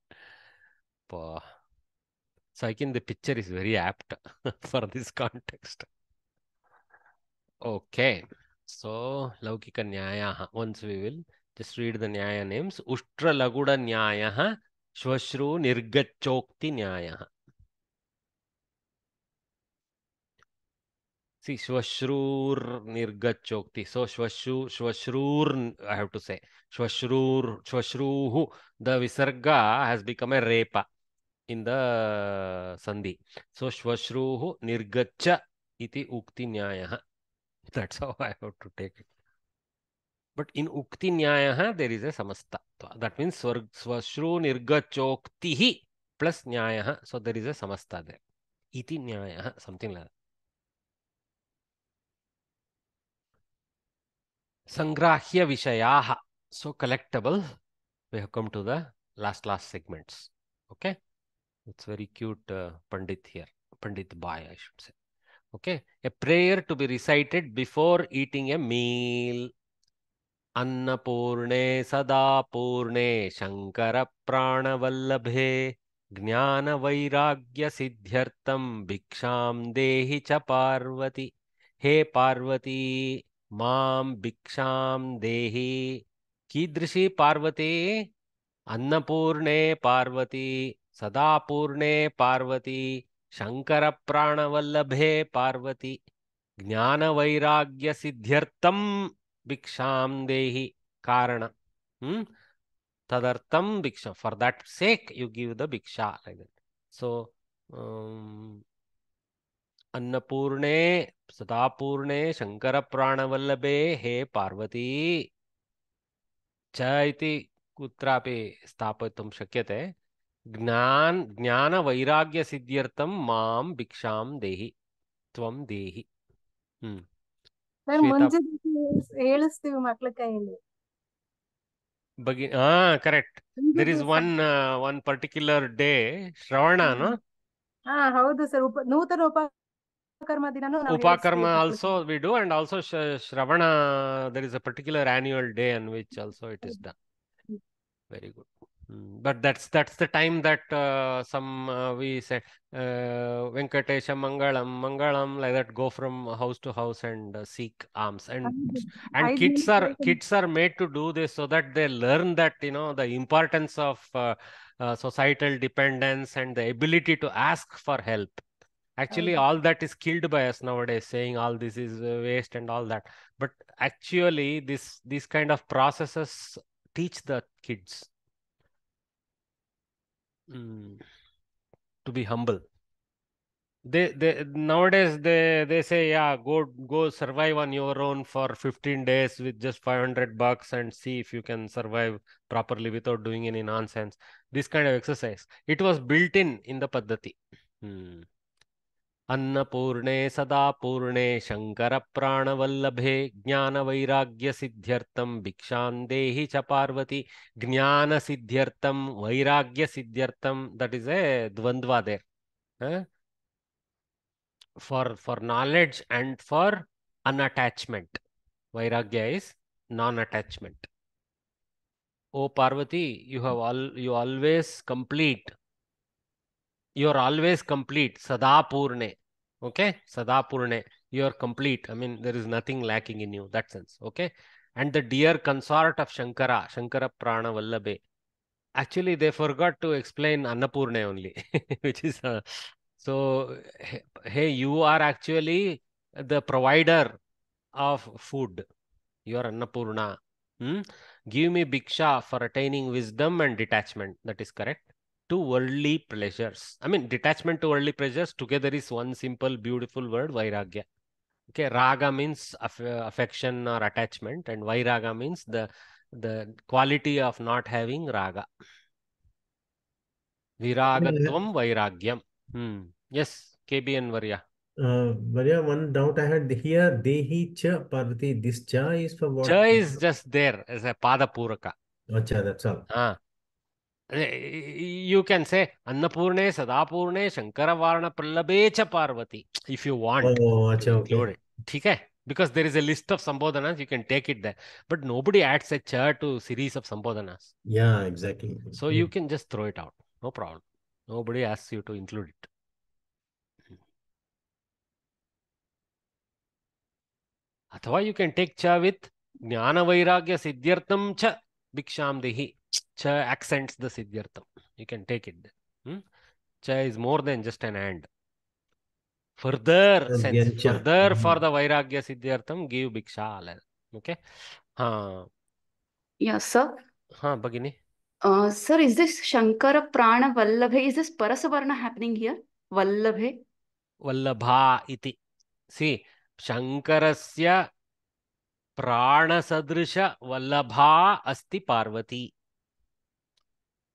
So I think the picture is very apt for this context. Okay. So Laukika Nyaya. Once we will just read the Nyaya names. Ushtra Laguda Nyaya. Shwashru Nirgachokti Nyaya. See, Shwashrur Nirgachokti. So Shwashrur, I have to say. Shwashruhu. The Visarga has become a Repa. in the sandhi. So Shwashruhu nirgaccha iti ukti nyayah. That's how I have to take it. But in ukti nyayah there is a samasta. That means swashru nirgachoktihi plus nyayah. So there is a samasta there. Iti nyayah, something like that. Sangrahya Vishayaha. So collectible. We have come to the last segments. Okay. It's very cute Pandit here. Pandit Bhai, I should say. Okay. A prayer to be recited before eating a meal. Annapurne Sadapurne Shankara Pranavallabhe Jnana Vairagya Siddhyartam Bhiksham Dehi Cha Parvati. He Parvati, Mam Bhiksham Dehi. Kidrishi Parvati, Annapurne Parvati, Sadapurne Parvati, Shankara Pranavallabhe Parvati, Jnana Vairagya Siddhyartam Bhiksham Dehi. Karana. Tadartam Bhiksha. For that sake, you give the Bhiksha like that. So, Annapurne, Sadapurne, Shankara Pranavallabhe, He Parvati. Cha iti kutrapi स्थापयितुं शक्यते. ज्ञान वैराग्य सिद्ध्यर्थम माम भिक्षाम देहि त्वं देहि. Sir ಮುಂಚೆ ಹೇಳಿಸ್ತೀವಿ ಮಕ್ಳ ಕೈಯಲ್ಲಿ. Correct. There is one particular day, Shravana, no? ಹೌದು ಸರ್. ನೂತನ ಉಪಕರ್ಮ ದಿನನೂ ನಾವು Upakarma also we do, and also Shravana, there is a particular annual day on which also it is done. Very good. But that's the time that we say Venkatesha Mangalam, like that, go from house to house and seek alms. And kids are made to do this so that they learn that, the importance of societal dependence and the ability to ask for help. Actually, all that is killed by us nowadays, saying all this is waste and all that. But actually, these kind of processes teach the kids to be humble. Nowadays they say, yeah, go survive on your own for 15 days with just $500 and see if you can survive properly without doing any nonsense. This kind of exercise, it was built in the Paddhati. Annapurne Sadapurne Shankara Pranavallabhe Jnana Vairagya Siddhyartam Bhiksham Dehi Cha Parvati. Jnana Siddhyartam, Vairagya Siddhyartam, that is a dvandva there. For knowledge and for unattachment. Vairagya is non-attachment. O Parvati, you always complete. You are always complete. Sadapurne. Okay? Sadapurne. You are complete. I mean, there is nothing lacking in you. That sense. Okay? And the dear consort of Shankara Pranavallabhe. Actually, they forgot to explain Annapurne only. Which is... So, hey, you are actually the provider of food. You are Annapurna. Give me Bhiksha for attaining wisdom and detachment. That is correct. To worldly pleasures. I mean, detachment to worldly pleasures together is one simple, beautiful word, Vairagya. Okay, Raga means affection or attachment, and Vairaga means the quality of not having Raga. Viragatvam Vairagyam. Yes, KBN Varya. Varya, one doubt I had here. Dehi Cha Parvati. This Cha is for what? Cha is just there as a Pada Puraka. Acha, that's all. You can say Annapurne, Sadapurne, Shankara Varna Prallabhe Cha Parvati if you want to include it. Okay? Because there is a list of Sambodhanas, you can take it there. But nobody adds a Cha to series of Sambodhanas. Yeah, exactly. So you can just throw it out. No problem. Nobody asks you to include it. Athava you can take Cha with Jnana Vairagya Siddhyartam Cha Bhiksham Dehi. Cha accents the Siddhyartam. You can take it there. Cha is more than just an and. Further sense. Further for the Vairagya Siddhyartam, give Bhiksha. Okay? Yes, sir. Bagini. Sir, is this Shankara Prana Vallabhe? Is this Parasavarna happening here? Vallabhe? Vallabha iti. See, Shankarasya Pranasadrisha Vallabha asti Parvati.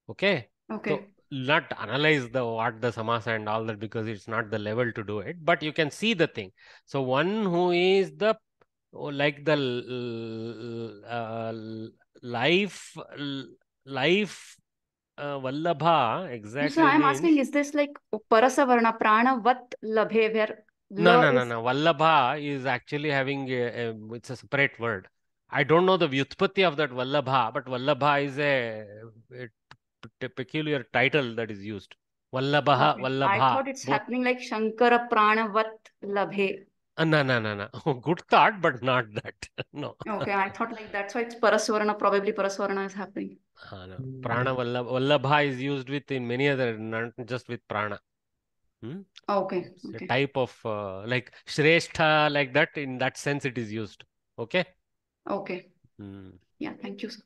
Okay? Okay. So, not analyze what the samasa and all that, because it's not the level to do it, but you can see the thing. So, one who is the like the life Vallabha exactly So I'm means. asking, is this like Parasavarna Prana Vat Labhe, where No. is... Vallabha is actually having it's a separate word. I don't know the vyutpatti of that Vallabha, but Vallabha is a peculiar title that is used. Vallabha, Okay. Vallabha. I thought it's happening like Shankara Prana Vat Labhe. No. Good thought, but not that. No. Okay, I thought like that's why it's Parasvarna, probably Parasvarna is happening. No. Prana Vallabha is used with in many other, not just with Prana. Okay. It's Okay. a type of like Shrestha, like that, in that sense it is used. Okay? Okay. Yeah, thank you, sir.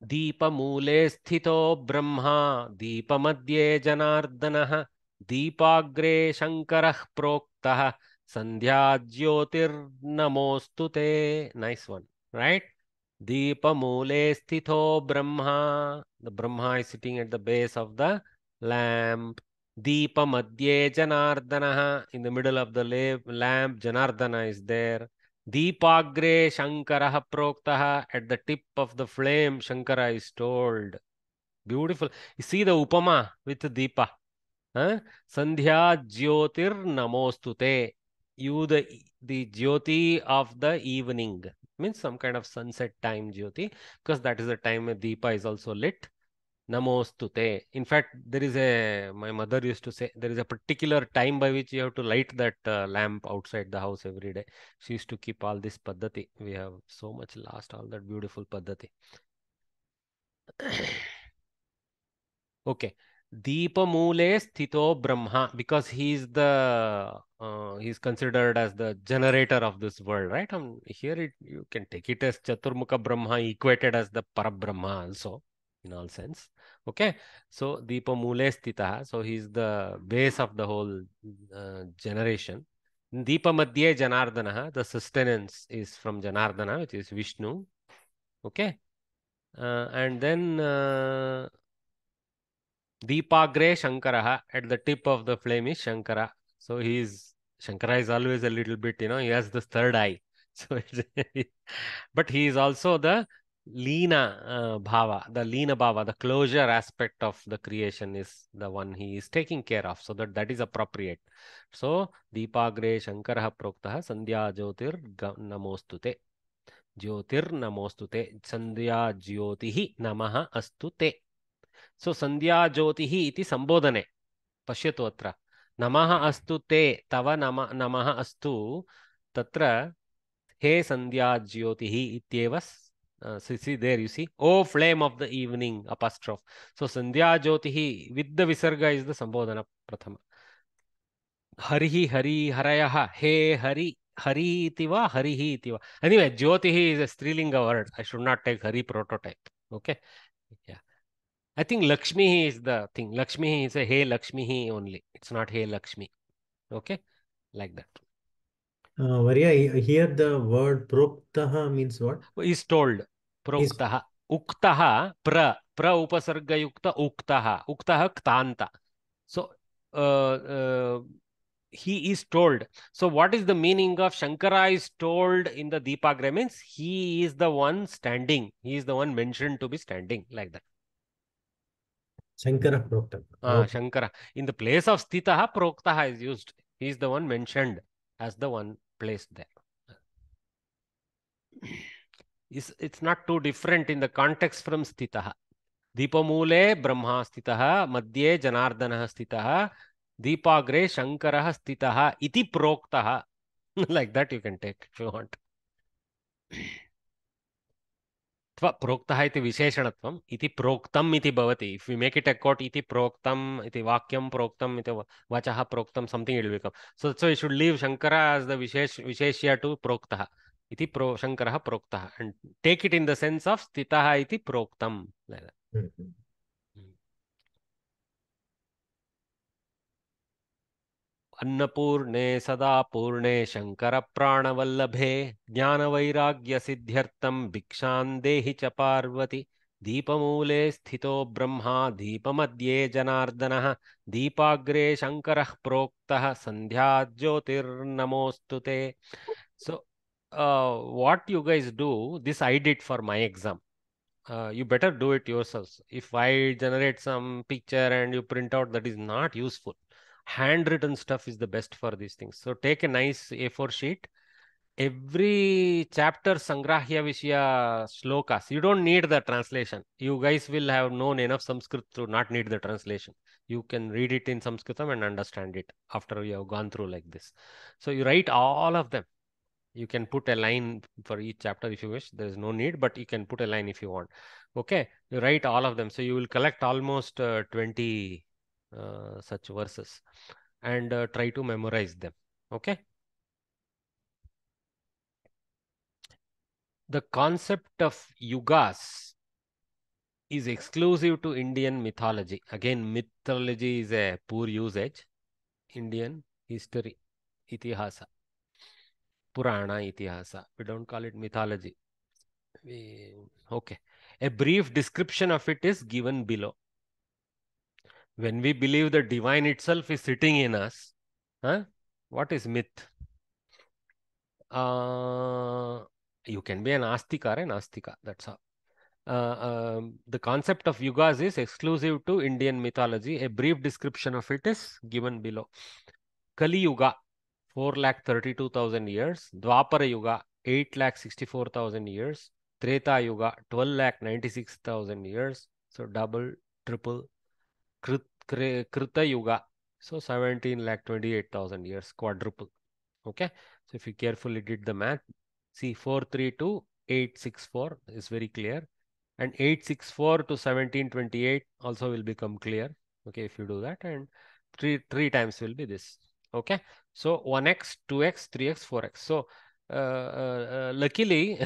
दीपमूले स्थितो ब्रह्मा दीपमध्ये जनार्दनः दीपाग्रे शंकरः प्रोक्तः संध्या ज्योतिर्नमोऽस्तु ते. Nice one, right? Deepamule sthito Brahma. The Brahma is sitting at the base of the lamp. Deepamadhye Janardana. In the middle of the lamp, Janardana is there. Deepagre Shankaraha Proktaha. At the tip of the flame, Shankara is told. Beautiful. You see the Upama with the Deepa. Sandhya Jyotir Namostute. You the Jyoti of the evening. Means some kind of sunset time Jyoti, because that is the time a Deepa is also lit. Namostute. In fact, my mother used to say, there is a particular time by which you have to light that lamp outside the house every day. She used to keep all this paddhati. We have so much lost all that beautiful paddhati. Okay. Deepamule sthito Brahma, because he's considered as the generator of this world, right? Here you can take it as Chaturmukha Brahma equated as the Parabrahma also, in all sense. Okay, so Deepamule sthita, so he's the base of the whole generation. Deepamadhye Janardana, the sustenance is from Janardana, which is Vishnu. Okay, and then Deepagre Shankaraha, at the tip of the flame is Shankara. So Shankara is always a little bit, he has the third eye. So, but he is also the Leena Bhava, the closure aspect of the creation is the one he is taking care of. So that is appropriate. So Deepagre Shankaraha Proktaha Sandhya Jyotir Namostute. Jyotir Namostute. Sandhya Jyotihi Namaha Astute. So Sandhya Jyotihi iti Sambodhane. Pashyatu atra. Namaha astu te tava namaha astu tatra he Sandhya Jyotihi ityevas. See there you see. Oh flame of the evening apostrophe. So Sandhya Jyotihi with the Visarga is the Sambodhana Prathama. Harihi Hari Harayaha. He Hari. Hari itiva Harihi itiva. Anyway, Jyotihi is a Strilinga word. I should not take Hari prototype. Okay. Yeah. I think Lakshmi is the thing. Lakshmi is a Hey Lakshmi only. It's not Hey Lakshmi. Okay? Like that. Varya, here the word Proktaha means what? Is told. Proktaha. Uktaha. Pra upasarga yukta uktaha. Uktaha ktanta. So, he is told. So, what is the meaning of Shankara is told in the Deepagra? Means he is the one standing. He is the one mentioned to be standing. Like that. Shankara Prokta. Okay. Shankara. In the place of Sthitaha, Proktaha is used. He is the one mentioned as the one placed there. It's not too different in the context from Sthitaha. Deepamule Brahma Sthitaha, Madhye Janardana Sthitaha, Deepagre Shankara Sthitaha, iti Proktaha. Like that you can take if you want. Proktaha iti visheshanatvam iti proktam iti bhavati. If we make it a quote, iti proktam iti vakyam proktam iti vachaha proktam, something it will become. So we should leave Shankara as the visheshya to proktaha. iti Shankarah proktah, and take it in the sense of stitah iti proktam, like that. अन्नपूर्णे सदा पूर्णे शंकर प्राणवल्लभे ज्ञानवैराग्य सिद्ध्यर्थं भिक्षां देहि च पार्वती दीपमूले स्थितो ब्रह्मा दीपमध्ये जनार्दनः दीपाग्रे शंकरः प्रोक्तः संध्या ज्योतिर्नमोस्तुते. So what you guys do, this I did for my exam. You better do it yourselves. If I generate some picture and you print out, that is not useful. Handwritten stuff is the best for these things. So take a nice A4 sheet. Every chapter Sangrahya Vishya Shlokas. You don't need the translation. You guys will have known enough Sanskrit to not need the translation. You can read it in Sanskritam and understand it after you have gone through like this. So you write all of them. You can put a line for each chapter if you wish. There is no need, but you can put a line if you want. Okay, you write all of them. So you will collect almost 20 such verses and try to memorize them. Okay. The concept of yugas is exclusive to Indian mythology. Again, mythology is a poor usage. Indian history, itihasa, Purana, itihasa. We don't call it mythology. Okay. A brief description of it is given below. When we believe the divine itself is sitting in us, what is myth? You can be an astika or an astika. That's all. The concept of yugas is exclusive to Indian mythology. A brief description of it is given below. Kali Yuga, 4,32,000 years. Dwapara Yuga, 8,64,000 years. Treta Yuga, 12,96,000 years. So double, triple. Krita Yuga, so 17,28,000 years, quadruple. Okay, so if you carefully did the math, see 432, 864 is very clear, and 864 to 1728 also will become clear. Okay, if you do that, and three times will be this. Okay, so 1x, 2x, 3x, 4x. So luckily,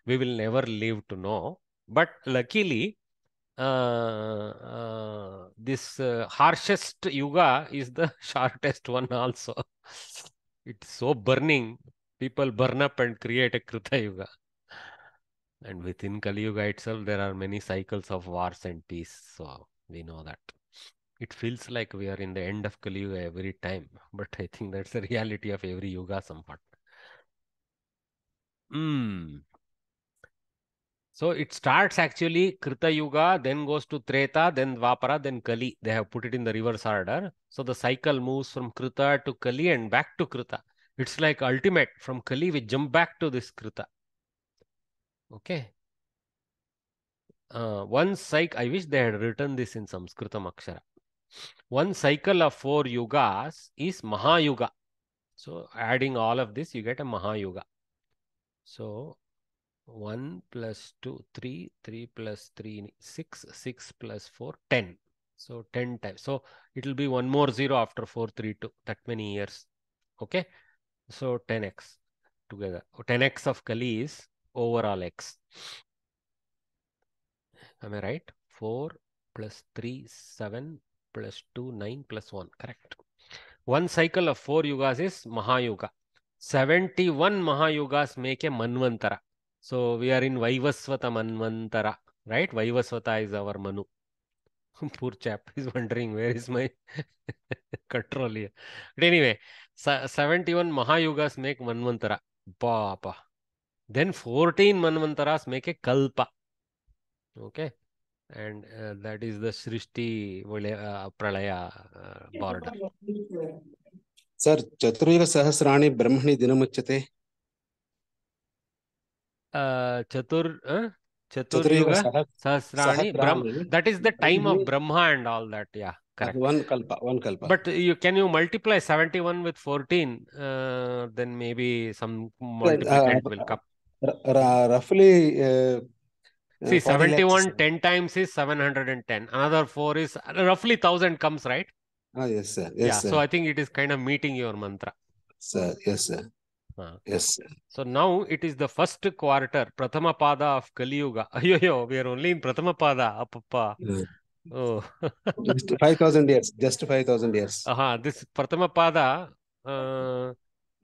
we will never live to know, but luckily, this harshest yuga is the shortest one also. It's so burning. People burn up and create a Krita Yuga. And within Kali Yuga itself, there are many cycles of wars and peace. So we know that. It feels like we are in the end of Kali Yuga every time. But I think that's the reality of every Yuga somewhat. So it starts actually Krita Yuga, then goes to Treta, then Dwapara, then Kali. They have put it in the reverse order. So the cycle moves from Krita to Kali and back to Krita. It's like ultimate. From Kali, we jump back to this Krita. Okay. One cycle, I wish they had written this in Sanskritam Akshara. One cycle of 4 yugas is Mahayuga. So adding all of this, you get a Mahayuga. So 1 plus 2, 3, 3 plus 3, 6, 6 plus 4, 10. So 10 times. So it will be one more 0 after 432, that many years. Okay. So 10x together. 10x of Kali is overall x. Am I right? 4 plus 3, 7 plus 2, 9 plus 1. Correct. One cycle of 4 yugas is Mahayuga. 71 Mahayugas make a Manvantara. So we are in Vaivasvata Manvantara, right? Vaivasvata is our Manu. Poor chap is wondering where is my control here. But anyway, 71 Mahayugas make Manvantara. Papa. Then 14 Manvantaras make a Kalpa. Okay. And that is the Srishti Pralaya border. Sir, Chaturyuga Sahasrani Brahmani Dinamuchyate. Chaturyuga Sahasrani. That is the time of Brahma and all that. Yeah, correct. One kalpa. But can you multiply 71 with 14? Then maybe some multiplicand will come. Roughly. See, 71 10 times is 710. Another 4 is roughly 1000 comes, right? Yes, sir. Yes, yeah, sir. So I think it is kind of meeting your mantra. Sir, yes, sir. Yes. So now it is the first quarter, Prathama Pada of Kali Yuga. Ayo, we are only in Prathama Pada, Appa. Oh. Just 5,000 years. Just 5,000 years. This Prathama Pada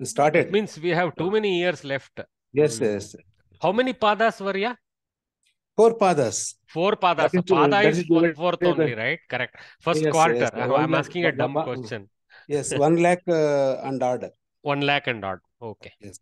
started. It means we have too many years left. Yes, yes. How many padas were ya? 4 padas. 4 padas. So pada is 1/4 only, right? Correct. First Yes, quarter. yes. I'm asking a dumb question. Yes, 1 lakh and odd. 1 lakh and odd. Okay. Yes.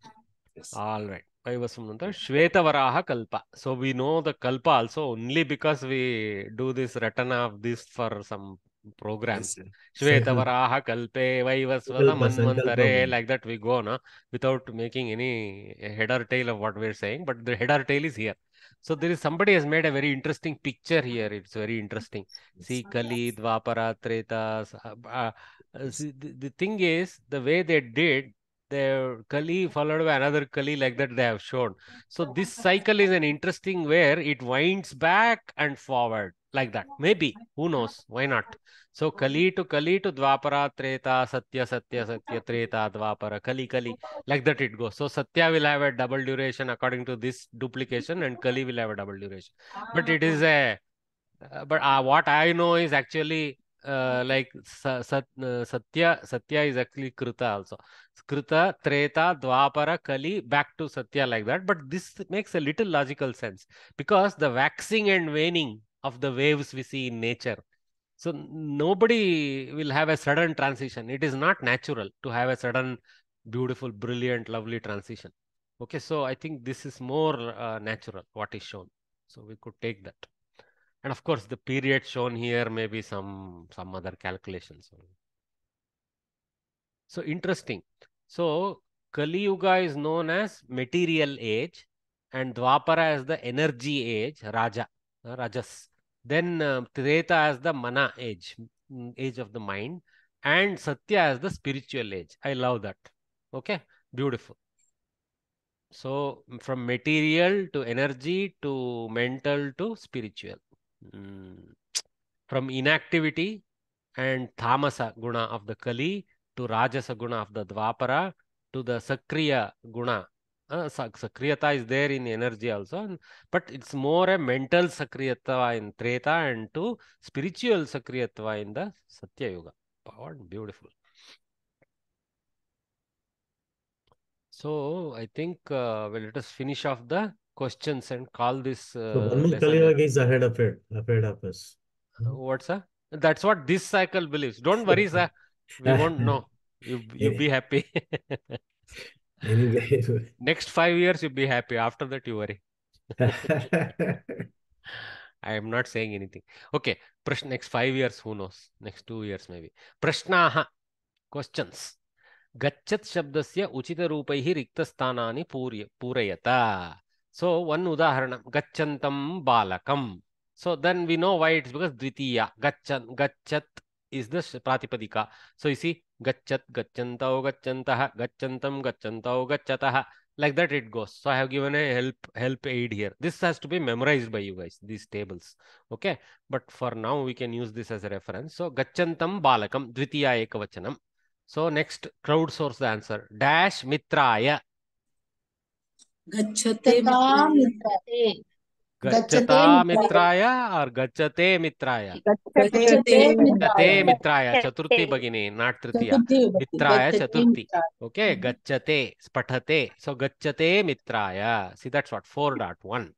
Yes. All right. Shvetavaraha Kalpa. So we know the Kalpa also only because we do this Ratana of this for some programs. Shvetavaraha Kalpe Vaivasvata Manvantare, like that we go, no? Without making any head or tail of what we're saying, but the head or tail is here. So there is somebody has made a very interesting picture here. It's very interesting. See, Kali, Dvapara, Treta. The thing is, the way they did, the Kali followed by another Kali, like that they have shown. So this cycle is an interesting where it winds back and forward like that. Maybe, who knows? Why not? So Kali to Dvapara, Treta, Satya, Satya, Satya, Treta, Dvapara, Kali, like that it goes. So Satya will have a double duration according to this duplication, and Kali will have a double duration. But it is a, what I know is actually like Satya is actually Krita also. Krita, Treta, Dvapara, Kali, back to Satya, like that. But this makes a little logical sense because the waxing and waning of the waves we see in nature. So nobody will have a sudden transition. It is not natural to have a sudden, beautiful, brilliant, lovely transition. Okay, so I think this is more natural, what is shown. So we could take that. And of course, the period shown here may be some other calculations. So interesting. So Kali Yuga is known as material age and Dwapara as the energy age, Rajas. Then Treta as the Mana age, age of the mind, and Satya as the spiritual age. I love that. Okay, beautiful. So from material to energy to mental to spiritual. From inactivity and Tamasa guna of the Kali to Rajasa guna of the Dvapara to the Sakriya guna. Sakriyata is there in energy also, but it's more a mental Sakriyata in Treta and to spiritual Sakriyata in the Satya Yuga. Beautiful. So I think well, let us finish off the questions and call this. So one more Kali Yuga is ahead of us. What, sir? That's what this cycle believes. Don't worry, sir. We won't know. You be happy. Anyway. Next 5 years, you'll be happy. After that, you worry. I am not saying anything. Okay. Next 5 years, who knows? Next 2 years, maybe. Prashnaha. Questions. Gachat shabdasya uchita rupaihi riktasthanani purayata. So, one udaharanam. Gachantam balakam. So, then we know why it's because dvitiya. Gachat is the pratipadika. So, you see, gachat, gacchantao, gachantaha, gachantam, gachantao, gachataha. Like that it goes. So, I have given a help aid here. This has to be memorized by you guys, these tables. Okay. But for now, we can use this as a reference. So, gachantam balakam, dvitiya ekavachanam. So, next, crowdsource the answer. Dash mitraya. Gacchate mitraya. Gacchata mitraya or gacchate mitraya? Gacchate mitraya. Chaturthi bagini, not tritiya. Mitraya chaturthi. Okay, gacchate, spathate. So, gacchate mitraya. See, that's what, 4.1.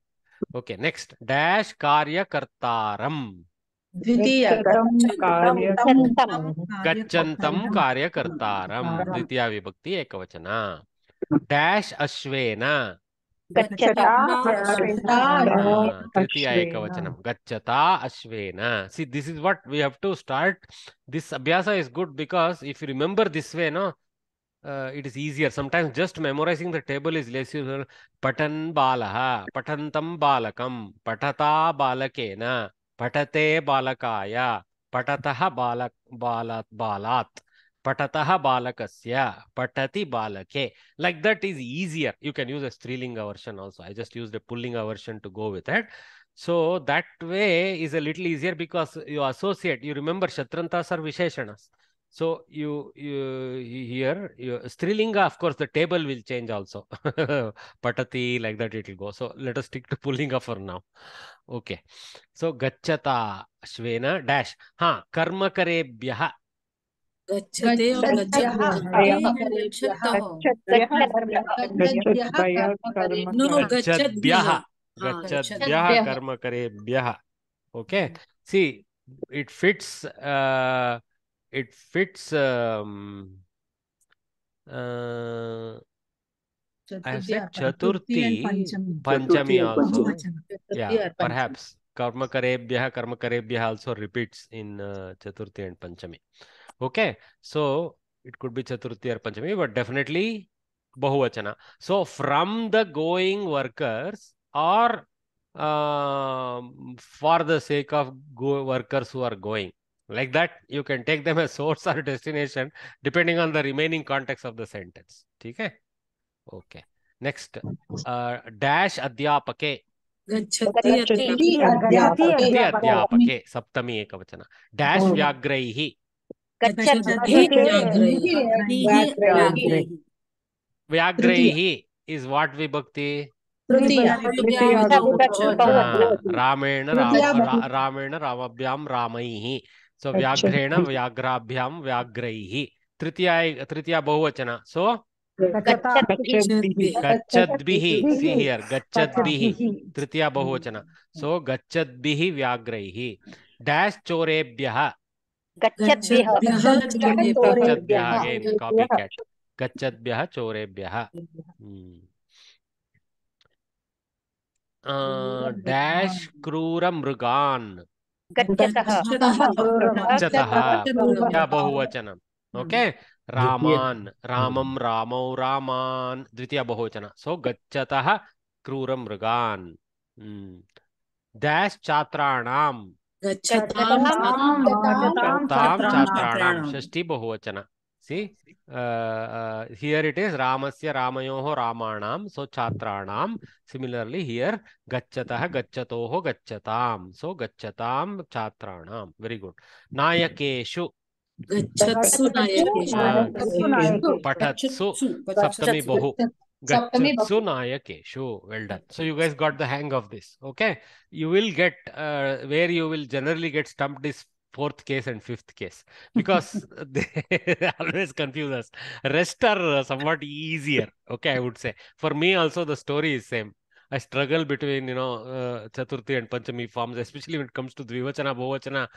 Okay, next, dash karya kartaram. Gachantam karya kartaram. Dvitiya vibhakti ekavachana. Dash ashvena. Tritiya ekavachanam. Gacchata ashvena. See, this is what we have to start. This abhyasa is good because if you remember this way, no, it is easier. Sometimes just memorizing the table is less useful. Patan balaha, patantam balakam, patata balakena, patate balakaya, patataha balat. Patataha balakasya, patati balake. Like that is easier. You can use a Strilinga version also. I just used a Pullinga version to go with it. So that way is a little easier because you associate. You remember Shatrantas are Visheshanas. So here Strilinga, of course, the table will change also. Patati, like that it will go. So let us stick to Pullinga for now. Okay. So Gachata Shvena dash. Karmakarebhyah. गच्छते और गच्छतः Gachadbyah. Gachadbyah karmakarebhyah. Okay. See, it fits I have said Chaturthi, Panchami also. Yeah, perhaps Karmakarebhyah also repeats in Chaturthi and Panchami. Okay, so it could be Chaturthi or Panchami, but definitely Bahuvachana. So from the going workers, or for the sake of workers who are going. Like that, you can take them as source or destination depending on the remaining context of the sentence. Okay? Okay. Next, dash adhyapake. गच्छति अध्यापके सप्तमी एकवचन. Dash vyagraihi. Vyagraihi is what vibhakti? Ramena Ramabhyam Ramaihi. So Vyagrena Vyagrabhyam Vyagraihi. Tritiya Bahuvachana. So Gachadbihi. See here. Gachadbihi. Tritiya Bahuvachana. So Gachadbihi Vyagraihi. Dash Chorebhyah. Gachadbyah again. Copycat. Gachadbyah Chorebhyah. Dash Krura Mrugan. Gachataha. Yeah, Bahuvachanam. Okay. Raman. Ramam Ramau Raman. Dvitiya Bahuvachana. So Gachataha Krura Mrugan. Dash Chatranam. Tam Chatranam. Shashti Bahuvachana. See, here it is Ramasya Ramayoho Ramanam. So Chatranam. Similarly here Gachataha Gachatoho Gachatam. So Gachatam Chatranam. Very good. Nayakeshu. गच्छत्सु Patatsu. Saptami Bahu. Gachatsu Nayakeshu. Well done. So you guys got the hang of this. Okay. You will get where you will generally get stumped is fourth case and fifth case, because they always confuse us. Rest are somewhat easier. Okay, I would say. For me also the story is same. I struggle between, Chaturthi and Panchami forms, especially when it comes to Dvivachana, Bahuvachana.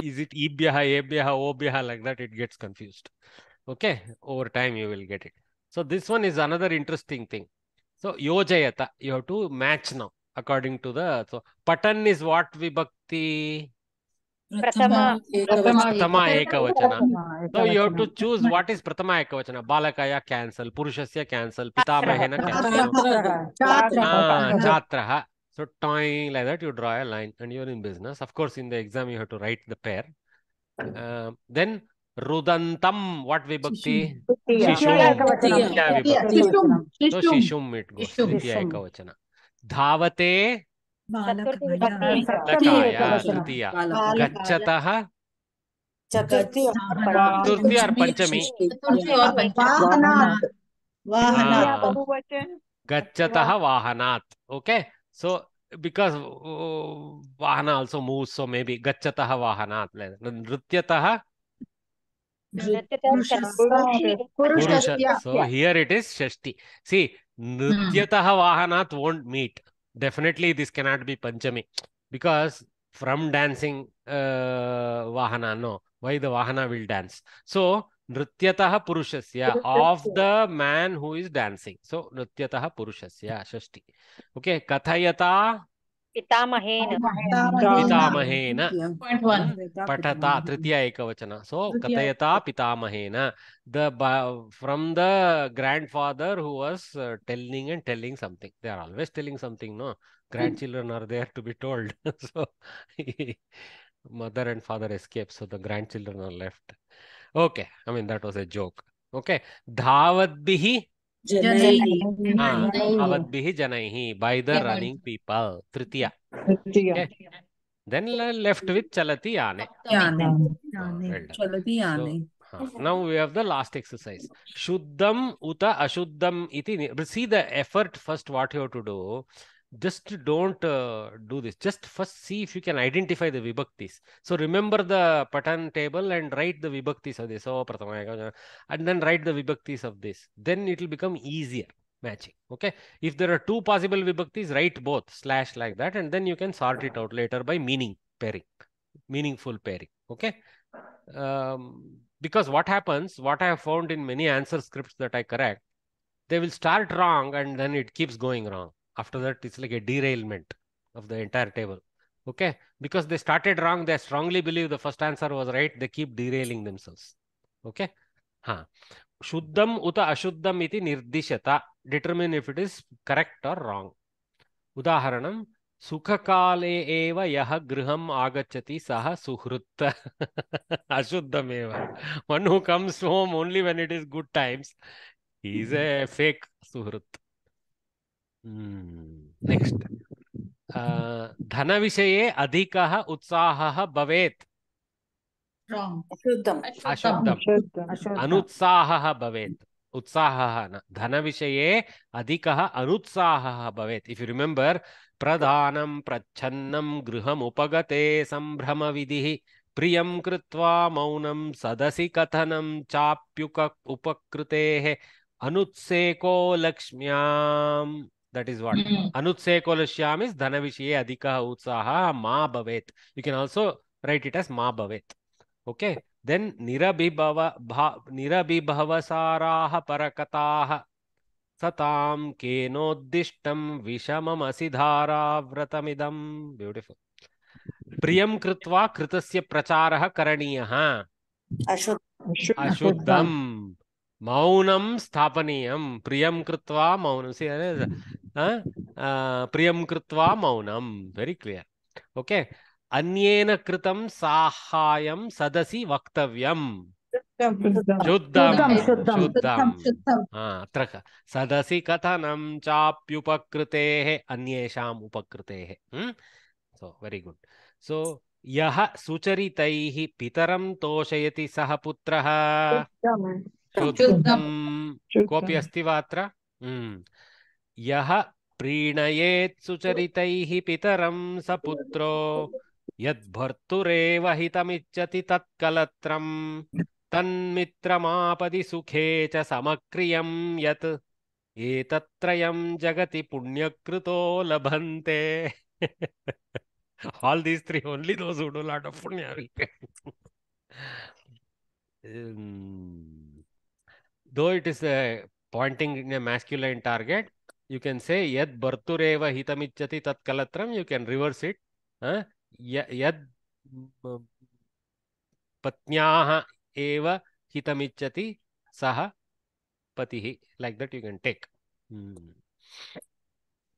Is it Ibhyaha, Ebhyaha, Obhyaha, like that it gets confused. Okay, over time you will get it. So this one is another interesting thing. So Yojayata, you have to match now according to the, so Patan is what vibhakti? Pratama Ekavachana. So you have to choose what is Pratama Ekavachana. Balakaya cancel, Purushasya cancel, Pitamahena cancel. Chatraha. So toing like that, you draw a line and you're in business. Of course, in the exam you have to write the pair. Then Rudantam, what vibhakti? Shishum. So Shishum it goes. Tritiya Ekavachana. Dhavate. Lakaya. Tritiya. Gachataha. Chaturthi or Panchami? Gachataha Vahanat. Okay. So because Vahana also moves, so maybe Gachataha Vahanat. Nrutyataha. Purusha. So here it is Shashti. See, Nrutyataha Vahanat won't meet. Definitely this cannot be Panchami, because from dancing Vahana, no. Why the Vahana will dance? So Nrutyataha Purushasya, of the man who is dancing. So Nrutyataha Purushasya, Shashti. Okay, Kathayata. Pitamahena. Patata, Tritiya Ekavachana. So Kathayata Pitamahena. From the grandfather who was telling something. They are always telling something, no? Grandchildren are there to be told. So mother and father escape, so the grandchildren are left. Okay, I mean that was a joke. Okay, Dhavadbihi Janaihi, by the running people. Tritiya. Okay. Then left with chalati yaane. Yane. Well Yane. done. Chalati yane. So, now we have the last exercise. Shuddham uta ashuddham iti. See the effort first what you have to do. Just don't do this. Just first see if you can identify the vibhaktis. So remember the pattern table and write the vibhaktis of this. Oh, pratama, and then write the vibhaktis of this. Then it will become easier matching. Okay. If there are two possible vibhaktis, write both / like that, and then you can sort it out later by meaning pairing, meaningful pairing. Okay. Because what happens, what I have found in many answer scripts that I correct, they will start wrong and then it keeps going wrong. After that, it's like a derailment of the entire table. Okay. Because they started wrong, they strongly believe the first answer was right, they keep derailing themselves. Okay. Shuddham uta ashuddham iti nirdishata. Determine if it is correct or wrong. Udaharanam. Sukhakale eva yaha griham agachati saha suhrutta. Ashuddham eva. One who comes home only when it is good times. He is a fake suhrut. Next. Dhana vishaye adhikaha utsahaha bhavet. Wrong. Ashuddham. Anutsahaha bhavet. Utsahaha. Dhana vishaye adhikaha anutsahaha bhavet. If you remember, pradhanam prachannam griham upagate sambhrama vidhi priyam kritva maunam sadasi kathanam chapyuka upakrutehe anutseko lakshmyam. That is what? Anutseko lakshmyam is dhana vishaye adhikaha utsaha ma bhavet. You can also write it as ma bhavet. Okay. Then nirabhibhava saraha parakataha satam kenodishtam vishamam asidhara vratamidam. Beautiful. Priyam kritva kritasya pracharaha karaniyaha. Ashuddham. Maunam sthapaniyam. Priyam kritva maunam. See, priyam kritva maunam. Very clear. Okay. Anyena kritam sahayam sadasi vaktavyam. Shuddham. Traka. Sadasi kathanam chapyupakrutehe anyesham upakrutehe. So, very good. So, yaha sucharitaihi pitaram toshayati saha putraha. Shuddham. Kopi asti va atra? Yaha प्रीणयेत् सुचरितैः पितरं स पुत्रो यद्भर्तुरेव हितमिच्छति तत्कलत्रं तन्मित्रमापदि सुखे च समक्रियं यत् एतत्त्रयं जगति पुण्यकृतो लभन्ते. All these three, only those who do a lot of punya will get. Though it is pointing in a masculine target, you can say yad bhartureva hitamichati tat kalatram. You can reverse it. Yad patnyaha eva hitamichati saha patihi. Like that you can take.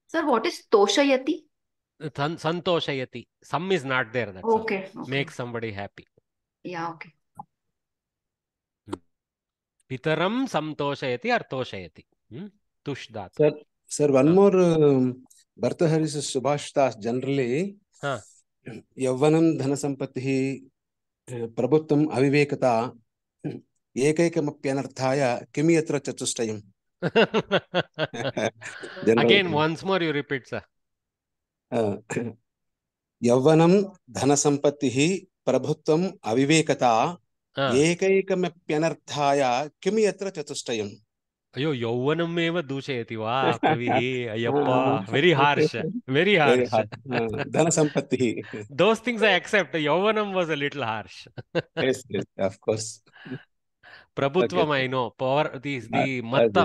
Sir, what is toshayati? Santoshayati. Some is not there. That's okay. Make somebody happy. Yeah, okay. Pitaram samtoshayati or toshayati. Tush dat. Sir, one more Bhartahari Subhash Das generally. Yavvanam dhana sampattihi prabhutvam avivekata ekaikamapyanarthaya kimi yatra chatushtayam. Again, once more you repeat, sir. Yavvanam dhana sampattihi prabhutvam avivekata ekaikamapyanarthaya kimi yatra chatushtayam. Ayo, yauvanam eva dushayati. Wow, kavi, ayappa. Very harsh. Very harsh. Dhana sampatti. Those things I accept. Yauvanam was a little harsh. Yes, of course. Prabhutvam, I know. Power, the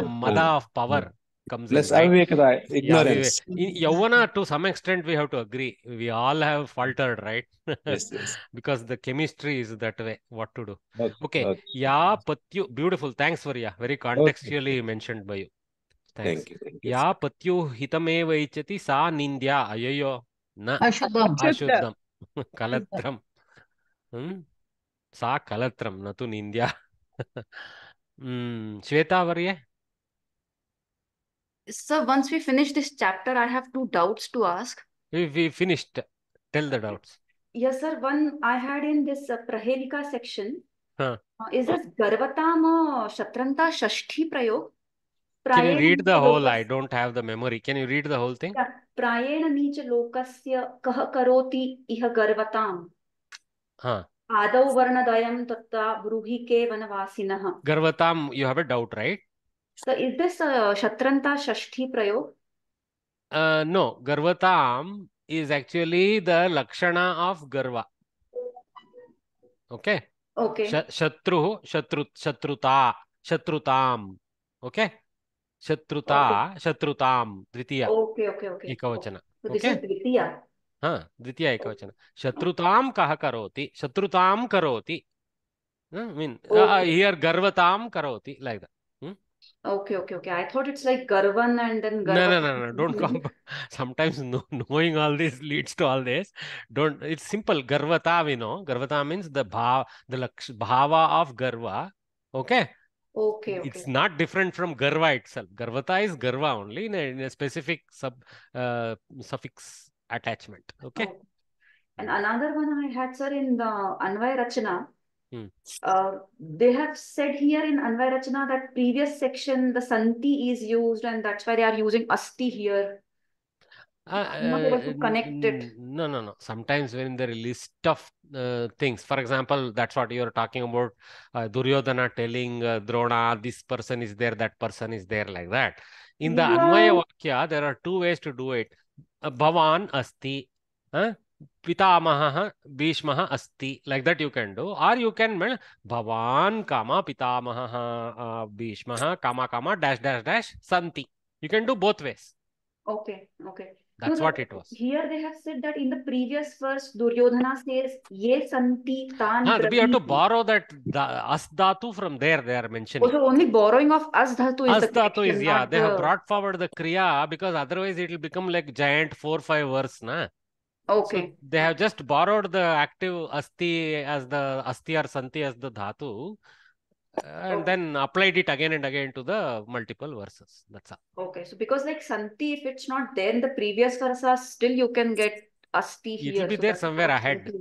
mada of power comes Plus in. Right? Ignorance. In Yauvana, to some extent, we have to agree. We all have faltered, right? Yes. Because the chemistry is that way. What to do? Okay. Ya patyu. Beautiful. Thanks for very contextually mentioned by you. Thanks. Thank you. Ya patyu hitameva ichati sa nindya. Ayoyo. Na. Ashuddham. Ashuddham. Kalatram. Sa kalatram. Na tu nindya. Shweta Varya. Sir, once we finish this chapter, I have 2 doubts to ask. We finished. Tell the doubts. Yes, sir. One I had in this Prahelika section. Huh. Is this Garvatam Shatranta Shashti Prayog? Can you read the whole? Lokas- I don't have the memory. Can you read the whole thing? Yeah. Prayena Nicha Lokasya Kah Karoti Iha Garvatam. Huh. Adau Varnadayam Tatta Bruhike Vanavasinah. Garvatam, you have a doubt, right? So is this Shatranta Shashti Prayog? No, Garvatam is actually the Lakshana of Garva. Okay. Okay. Shatruta, Shatrutam. Okay. Shatrutam, Dvitiya. Okay. Ekavachana. So this is Dvitiya. Dvitiya Ekavachana. Shatrutam kaha karoti. Shatrutam karoti. Here Garvatam karoti, like that. Okay. I thought it's like Garvan and then Garvatam. No. Don't come. Sometimes knowing all this leads to all this. Don't. It's simple. Garvata, we know. Garvata means the bhava of Garva. Okay. Okay. It's not different from Garva itself. Garvata is Garva only in a specific suffix attachment. Okay. And another one I had, sir, in the Anvay Rachana. They have said here in Anvay Rachana that previous section the Santi is used and that's why they are using Asti here. I'm not able to connect it. No. Sometimes when there is a list of things, for example, that's what you're talking about, Duryodhana telling Drona, this person is there, that person is there, like that. In the Anvaya Vakya, there are two ways to do it. Bhavan Asti. Pitamaha Bhishmaha Asti, like that you can do, or you can Bhavan Kama Pitamaha Bhishmaha Kama dash Santi. You can do both ways. Okay. That's what it was. Here they have said that in the previous verse, Duryodhana says, Ye Santi Tan. We have to borrow that As Dhatu from there, they are mentioning. Also, only borrowing of As Dhatu is As Dhatu is, yeah. They have brought forward the Kriya because otherwise it will become like giant 4-5 verse, na? Okay. So they have just borrowed the active Asti as the Asti or Santi as the Dhatu and then applied it again and again to the multiple verses. That's all. Okay. So because like Santi, if it's not there in the previous verses, still you can get Asti here. It will be there somewhere ahead.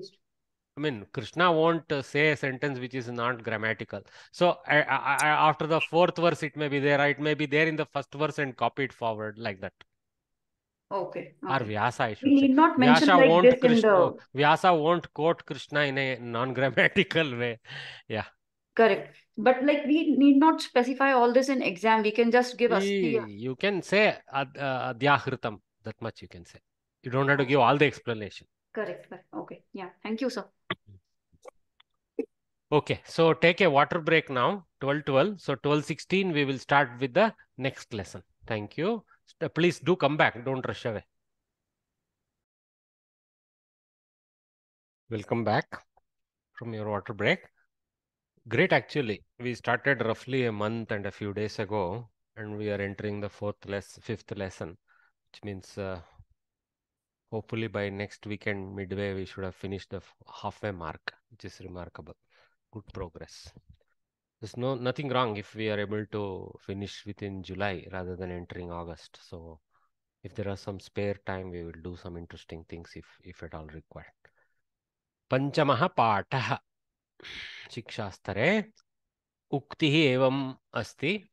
I mean, Krishna won't say a sentence which is not grammatical. So after the fourth verse, it may be there. It may be there in the first verse and copied forward like that. Okay. Or Vyasa, I should we say. need not mention Vyasa like this in the... Vyasa won't quote Krishna in a non-grammatical way. Yeah. Correct. But like we need not specify all this in exam. We can just give Asti. You can say Adhyahritam. That much you can say. You don't have to give all the explanation. Correct. Okay. Yeah. Thank you, sir. Okay. So take a water break now. 12:12. So 12:16 we will start with the next lesson. Thank you. Please do come back. Don't rush away. Welcome back from your water break. Great, actually. We started roughly a month and a few days ago, and we are entering the fifth lesson, which means hopefully by next weekend, midway, we should have finished the halfway mark, which is remarkable. Good progress. There's nothing wrong if we are able to finish within July rather than entering August. So if there are some spare time, we will do some interesting things if at all required. Panchamaha Pataha Shikshastare Uktihi evam asti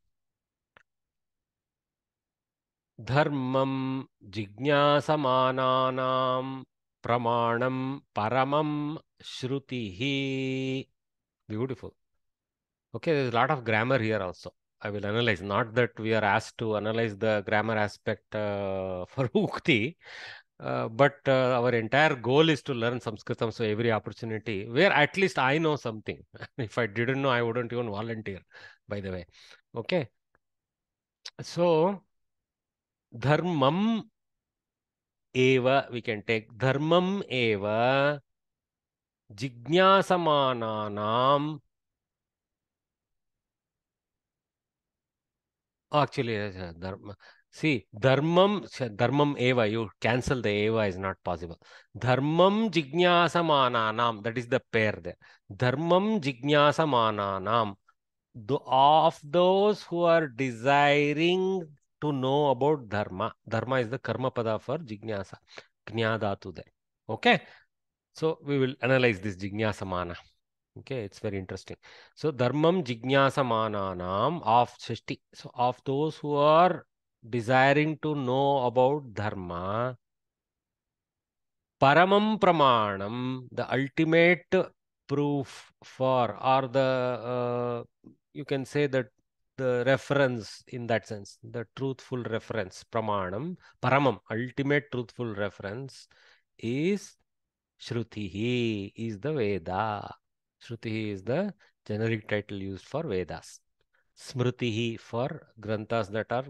Dharmam Jignasamananam Pramanam Paramam Shrutihi. Beautiful. Okay, there's a lot of grammar here also. I will analyze. Not that we are asked to analyze the grammar aspect for Ukti, but our entire goal is to learn Sanskritam. So every opportunity where at least I know something. If I didn't know, I wouldn't even volunteer, by the way. Okay. So Dharmam eva, we can take Dharmam eva Jignasamananam. Actually, dharma. See, dharmam eva, you cancel the eva is not possible. Dharmam jignasamananam, that is the pair there. Dharmam jignasamananam, of those who are desiring to know about dharma. Dharma is the karma pada for jignasa. Knya dhatu there. Okay. So we will analyze this jignasamana. Okay, it's very interesting. So dharmam jignasamananam of Shashti. So of those who are desiring to know about dharma, paramam pramanam, the ultimate proof for, or the you can say that the reference in that sense, the truthful reference, pramanam, paramam, ultimate truthful reference is Shrutihi, is the Veda. Shrutihi is the generic title used for Vedas. Smritihi for granthas that are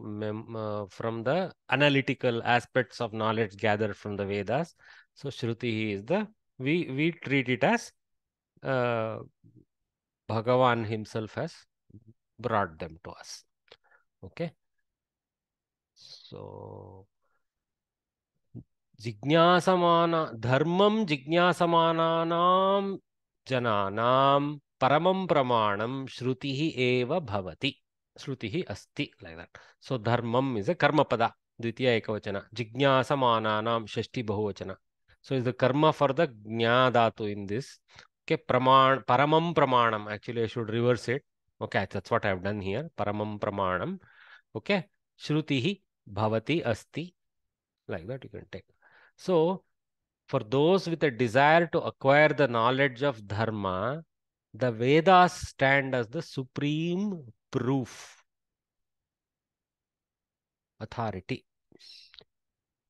from the analytical aspects of knowledge gathered from the Vedas. So Shrutihi is the, we treat it as Bhagavan himself has brought them to us. Okay. So जिज्ञासमान धर्मं जिज्ञासमानानां जनानां परमं प्रमाणं श्रुतिः एव भवति. श्रुतिः अस्ति, like that. So dharmam is a karma pada, द्वितीय ekavachana. जिज्ञासमानानां षष्ठी bahuvachana. So is the karma for the jna dhatu in this. Okay, praman, paramam pramanam. Actually, I should reverse it. Okay, that's what I have done here. Paramam pramanam. Okay, shrutihi bhavati asti. Like that you can take. So, for those with a desire to acquire the knowledge of dharma, the Vedas stand as the supreme proof, authority.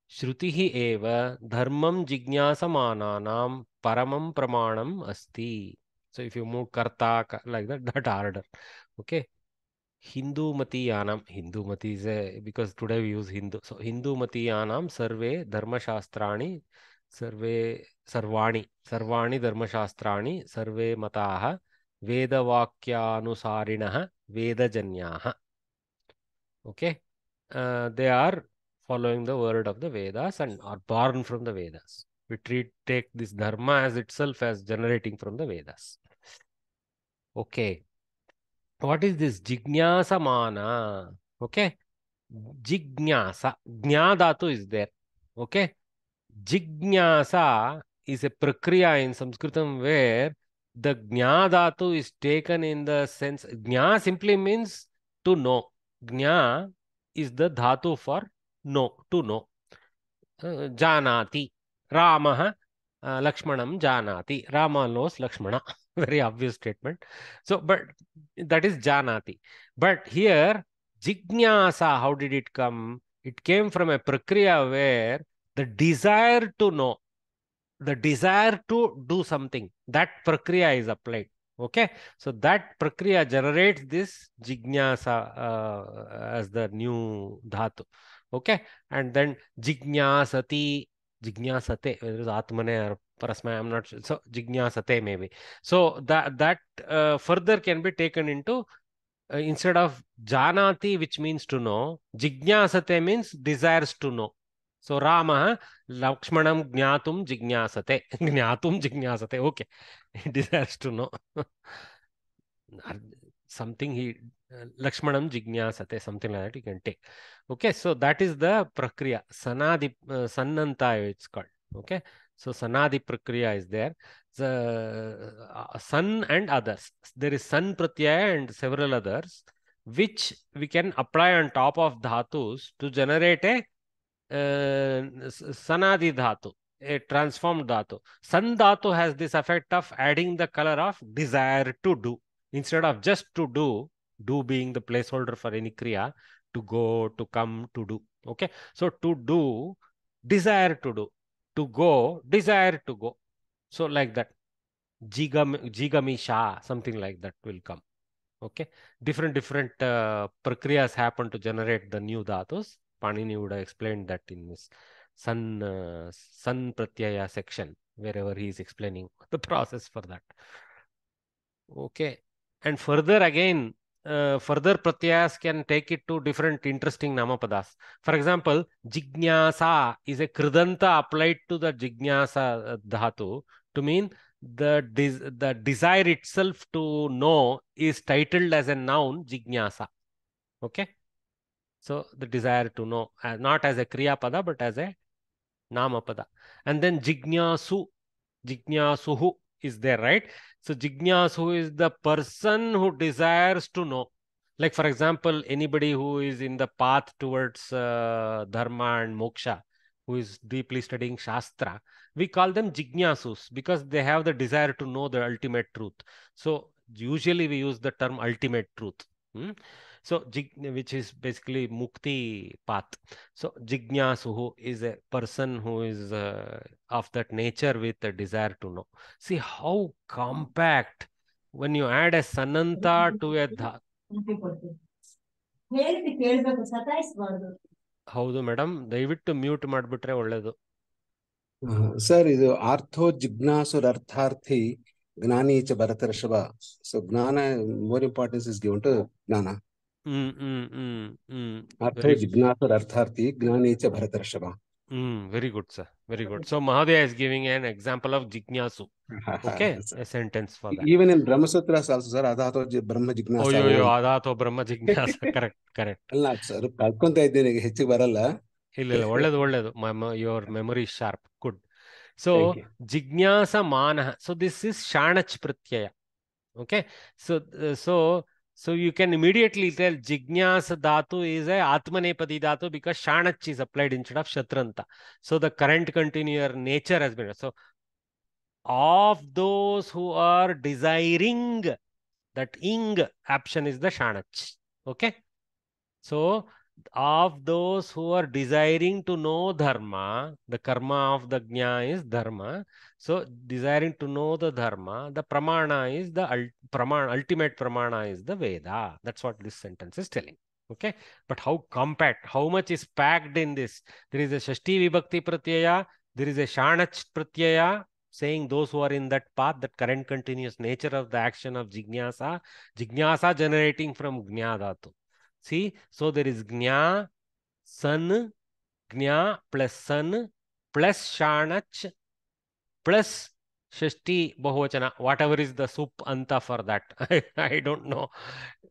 Shrutihi eva dharmam jignasamananam paramam pramanam asti. So, if you move karta like that, that order. Okay. Hindu Matiyanam, Hindu Mati is a, because today we use Hindu. So Hindu Matiyanam sarve dharma shastrani, sarve sarvani dharma shastrani, sarve mataha, Veda vakyanusarinaha, Veda janyaha. Okay. They are following the word of the Vedas and are born from the Vedas. We take this dharma as itself as generating from the Vedas. Okay. What is this jignyasa mana? Okay. Jignyasa. Jna dhatu is there. Okay. Jignyasa is a prakriya in Sanskritam where the jna dhatu is taken in the sense, jna simply means to know. Jna is the dhatu for know, to know. Janati. Ramaha. Lakshmanam janati. Rama knows Lakshmana. Very obvious statement. So, but that is janati. But here, jignyasa, how did it come? It came from a prakriya where the desire to know, the desire to do something, that prakriya is applied. Okay. So that prakriya generates this jignyasa as the new dhatu. Okay. And then jignyasati, jignasate, whether it's atmane or parasmaya, I'm not sure. So jignasate maybe. So that further can be taken into instead of janati, which means to know, jignasate means desires to know. So Rama, Lakshmanam jnatum jignasate. Jnatum jignasate. Okay. He desires to know. Something he Lakshmanam jignasate, something like that you can take. Okay, so that is the prakriya. Sanadi Sannanta it's called. Okay, so Sanadi prakriya is there. The San and others. There is San pratyaya and several others, which we can apply on top of dhatus to generate a Sanadi dhatu, a transformed dhatu. San dhatu has this effect of adding the color of desire to do. Instead of just to do being the placeholder for any kriya, to go, to come, to do. Okay. So to do, desire to do. To go, desire to go. So like that. Jigamisha, something like that will come. Okay. Different prakriyas happen to generate the new dhatus. Panini would have explained that in this San Pratyaya section, wherever he is explaining the process for that. Okay. And further again, further pratyayas can take it to different interesting namapadas. For example, jignyasa is a kridanta applied to the jignyasa dhatu to mean the desire itself to know is titled as a noun jignyasa. Okay. So the desire to know, not as a kriya pada, but as a nama pada. And then jignasu. Jignasuhu is there, right? So Jignasuhu is the person who desires to know. Like, for example, anybody who is in the path towards dharma and moksha, who is deeply studying Shastra, we call them Jignasus because they have the desire to know the ultimate truth. So usually we use the term ultimate truth. So, which is basically mukti path. So, Jignasuhu is a person who is of that nature with a desire to know. See how compact when you add a sananta to a dha. ಹೌದು madam, ದಯವಿಟ್ಟು mute ಮಾಡಿಬಿಟ್ರೆ ಒಳ್ಳೇದು. Sir, ಇದು ಆರ್ಥೋ ಜಿಜ್ಞಾಸುರ ಅರ್ಥಾರ್ಥಿ ಜ್ಞಾನಿ ಚ ಭರತರ್ಷಭ. ಸೊ ಜ್ಞಾನ more importance is given to ಜ್ಞಾನ. ಆರ್ಥೋ ಜಿಜ್ಞಾಸುರ ಅರ್ಥಾರ್ಥಿ ಜ್ಞಾನಿ ಚ ಭರತರ್ಷಭ. Very good, sir. Very good. So Mahadaya is giving an example of Jignasu. Okay, a sentence for that. Even in Brahma Sutras also, sir, Adhato Brahma Jignasa. Oh, Adhato Brahma Jignasa. Correct. ಅಲ್ಲ sir, ಕಲ್ಕೊಂತ ಇದ್ದೇನೆ, ಹೆಚ್ಚಿಗೆ ಬರಲ್ಲ. ಇಲ್ಲ, ಒಳ್ಳೇದು. Your memory is sharp. Good. So Jignasa Manah. So this is Shanach Pratyaya. Okay. So you can immediately tell Jignasa Dhatu is a Atmanepadi Dhatu because Shanach is applied instead of Shatranta. So the current continuer nature has been. So of those who are desiring, that ing option is the Shanach. Okay. So of those who are desiring to know dharma, the karma of the jna is dharma. So desiring to know the dharma, the pramana is the ultimate pramana is the Veda. That's what this sentence is telling. Okay. But how compact, how much is packed in this? There is a Shashti Vibhakti Pratyaya, there is a Shanach Pratyaya, saying those who are in that path, that current continuous nature of the action of Jignasa generating from Gnya Dhatu. See, so there is Gnya, San, Gnya plus San plus Shanach plus Shashti Bahuvachana, whatever is the sup anta for that. I don't know.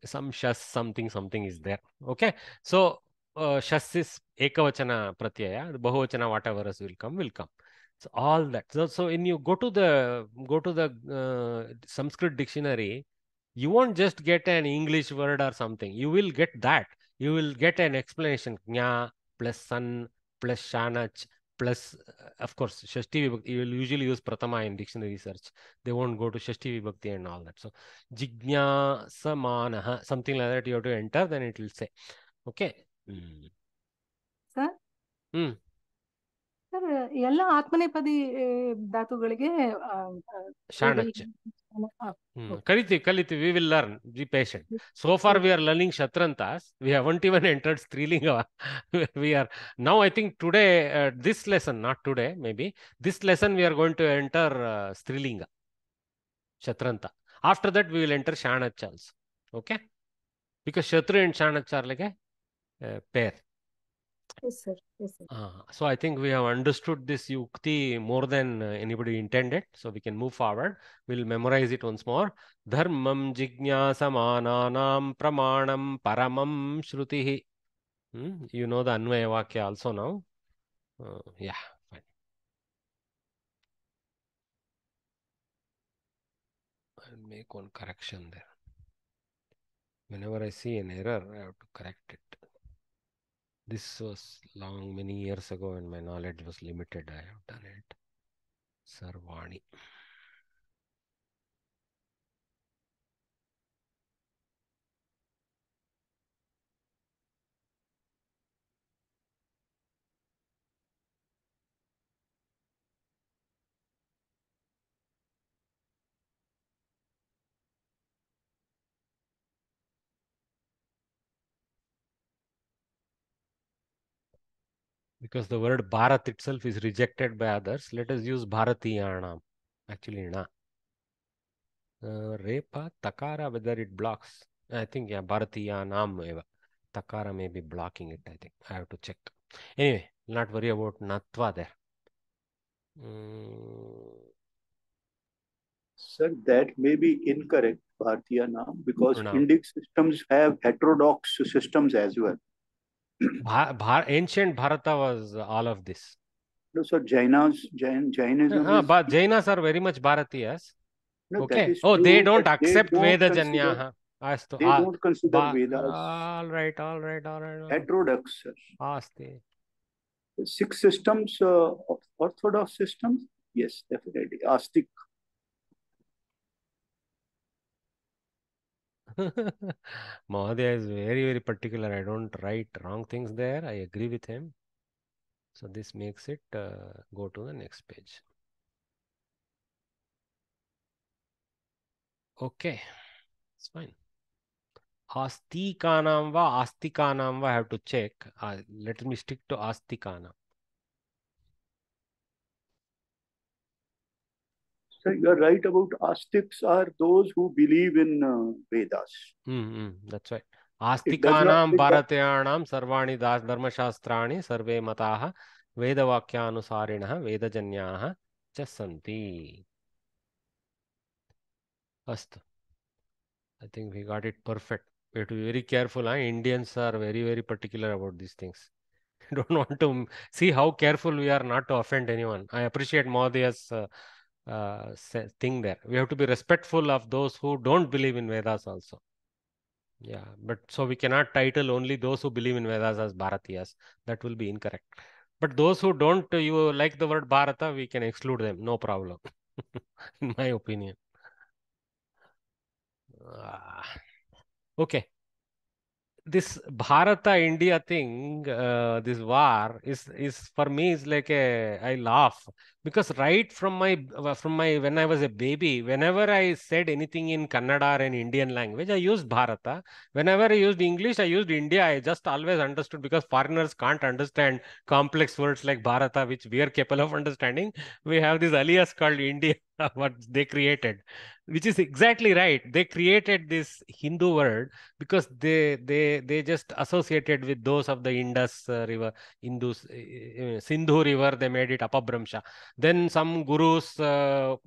Some Shas, something is there. Okay. So Shas is Ekavachana Pratyaya, Bahuvachana, whatever else will come. So all that. So when you go to the Sanskrit dictionary, you won't just get an English word or something. You will get that. You will get an explanation. Gnya plus San plus Shanach plus, of course, Shashti Vibhakti. You will usually use Pratama in dictionary search. They won't go to Shashti Vibhakti and all that. So Jignasa Manaha, something like that you have to enter, then it will say. Okay. Sir? Sir, ಎಲ್ಲ ಆತ್ಮನೇಪದಿ ಧಾತುಗಳಿಗೆ ಕಲಿತೀವಿ. We will learn. Be patient. So far we are learning Shatrantas. We haven't even entered Strilinga. We are now, I think today, this lesson, not today, maybe this lesson we are going to enter Strilinga, Shatranta. After that we will enter Shanach also. Okay, because Shatru and Shanach are like a pair. Yes, sir. So I think we have understood this yukti more than anybody intended. So we can move forward. We'll memorize it once more. Dharmam jignasamananam pramanam paramam shrutihi. You know the Anvaya Vakya also now. Yeah, fine. I'll make one correction there. Whenever I see an error, I have to correct it. This was many years ago when my knowledge was limited. I have done it. Sarvani. Because the word Bharat itself is rejected by others, let us use Bharatiyanam. Actually, na. Repa, Takara, whether it blocks. I think, yeah, Bharatiyanam eva. Takara may be blocking it, I think. I have to check. Anyway, not worry about Natva there. Sir, that may be incorrect, Bharatiyanam, because Indic systems have heterodox systems as well. Ancient Bharata was all of this. No, sir, Jainism but Jainas are very much Bharatiyas. No, Okay. that is Oh, true, they don't but they accept don't Veda consider, Janyaha. Astu. they don't consider Vedas All right. heterodox, sir. Asti. 6 systems, orthodox systems, yes, definitely. Astic. Mahadaya is very, very particular. I don't write wrong things there. I agree with him. So this makes it go to the next page. Okay, it's fine. Astikanam va astikanam va, I have to check. Let me stick to astikana. So you are right about Astics are those who believe in Vedas. That's right. Astikanam bharatyanam sarvani dharmashastrani sarve mataha vedavakyanusarinah vedajanyaha cha santi. Astu. I think we got it perfect. We have to be very careful. Indians are very, very particular about these things. Don't want to see how careful we are not to offend anyone. I appreciate Mahadaya's thing there. We have to be respectful of those who don't believe in Vedas also. Yeah, but so we cannot title only those who believe in Vedas as Bharatiyas. That will be incorrect. But those who don't, you like the word Bharata, we can exclude them. No problem. In my opinion. Okay. This Bharata India thing, this war is for me is like I laugh because right from my when I was a baby, whenever I said anything in Kannada or an Indian language, I used Bharata. Whenever I used English, I used India. I just always understood because foreigners can't understand complex words like Bharata, which we are capable of understanding. We have this alias called India, what they created, which is exactly right. They created this Hindu word because they just associated with those of the Indus river, Indus, Sindhu river. They made it Apabhramsha. Then some gurus, some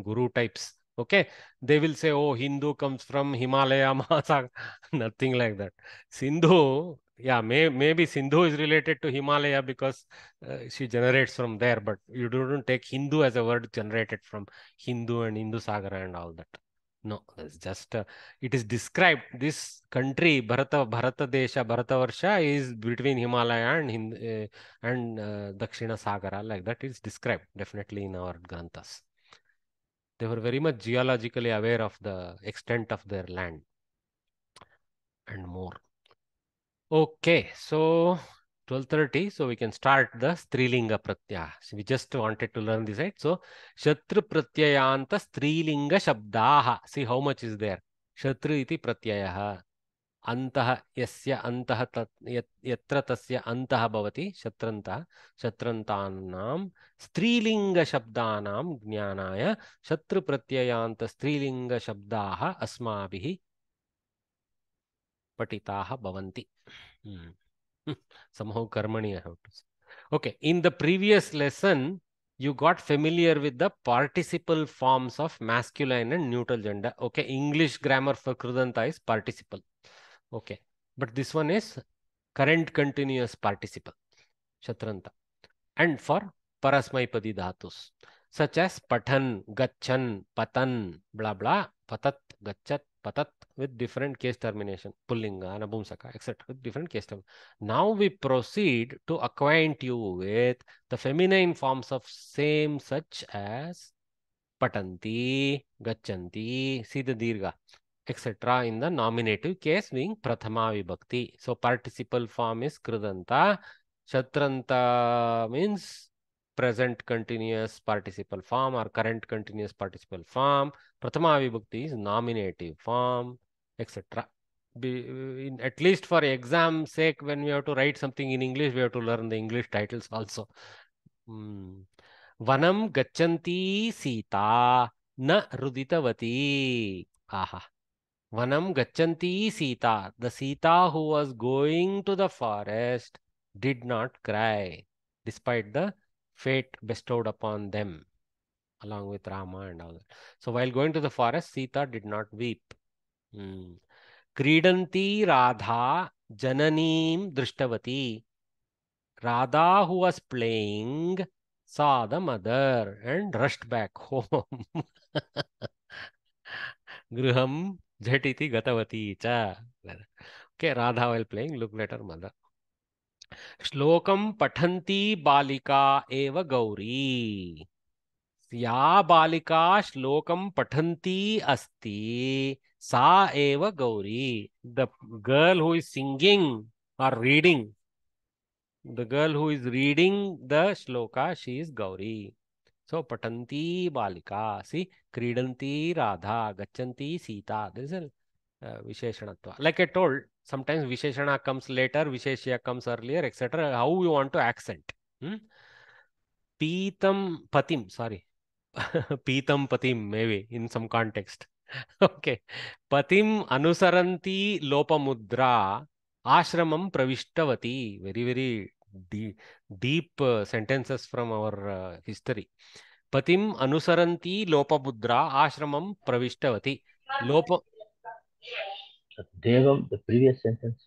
guru types, okay, they will say, oh, Hindu comes from Himalaya, Mahasagar. Nothing like that. Sindhu, yeah, maybe Sindhu is related to Himalaya because she generates from there, but you don't take Hindu as a word generated from Hindu and Hindu Sagara and all that. No, it's just it is described. This country, Bharata Desha, Bharatavarsha, is between Himalaya and Dakshina Sagara. Like that is described definitely in our Granthas. They were very much geologically aware of the extent of their land and more. Okay, so 12:30, so we can start the Strilinga Pratyaya. So we just wanted to learn this, right? So Shatru Pratyayanta Strilinga Shabdaha. See how much is there. Shatru iti Pratyayaha. Antaha yasya antaha yatra tasya antaha bhavati shatrantah shatrantanam Strilinga Shabdanam Jnanaya Shatru Pratyayanta Strilinga Shabdaha Asmabhihi Patitaha Bhavanti. Somehow karmani I have to say. Okay, in the previous lesson, you got familiar with the participle forms of masculine and neutral gender. Okay, English grammar for Krudanta is participle. Okay, but this one is current continuous participle, Shatranta. And for Parasmaipadi dhatus, such as Pathan, Gachan, Patan, blah blah, Patat, Gachat, Patat, with different case termination, Pullinga, Nabumsaka, etc. with different case termination. Now we proceed to acquaint you with the feminine forms of same, such as Patanti, Gachanti, see the Dirgha, etc. in the nominative case being Prathama Vibhakti. So participle form is Krudanta. Shatranta means present continuous participle form or current continuous participle form. Prathama Vibhakti is nominative form, etc. At least for exam sake, when we have to write something in English, we have to learn the English titles also. Vanam Gachanti Sita na Ruditavati. Aha. Vanam Gachanti Sita. The Sita who was going to the forest did not cry, despite the fate bestowed upon them, along with Rama and all that. So while going to the forest, Sita did not weep. Kridanti Radha Jananim Drishtavati. Radha, who was playing, saw the mother and rushed back home. Griham jhatiti gatavati cha. Okay, Radha while playing looked at her mother. Shlokam pathanti balika eva Gauri. या बालिका श्लोकम पठन्ती अस्ति सा एव Gauri. The girl who is singing or reading, the girl who is reading the shloka, she is Gauri. So patanti balika. See, kridanti Radha, gachanti Sita. This is a visheshanatva. Like I told, sometimes visheshana comes later, visheshya comes earlier, etc. How you want to accent. Pitam patim, sorry. Pitam patim, maybe in some context. Okay. Patim anusaranti lopamudra ashramam pravishtavati. Very, very deep sentences from our history. Patim anusaranti lopamudra ashramam pravishtavati. Lopa. Devam, the previous sentence.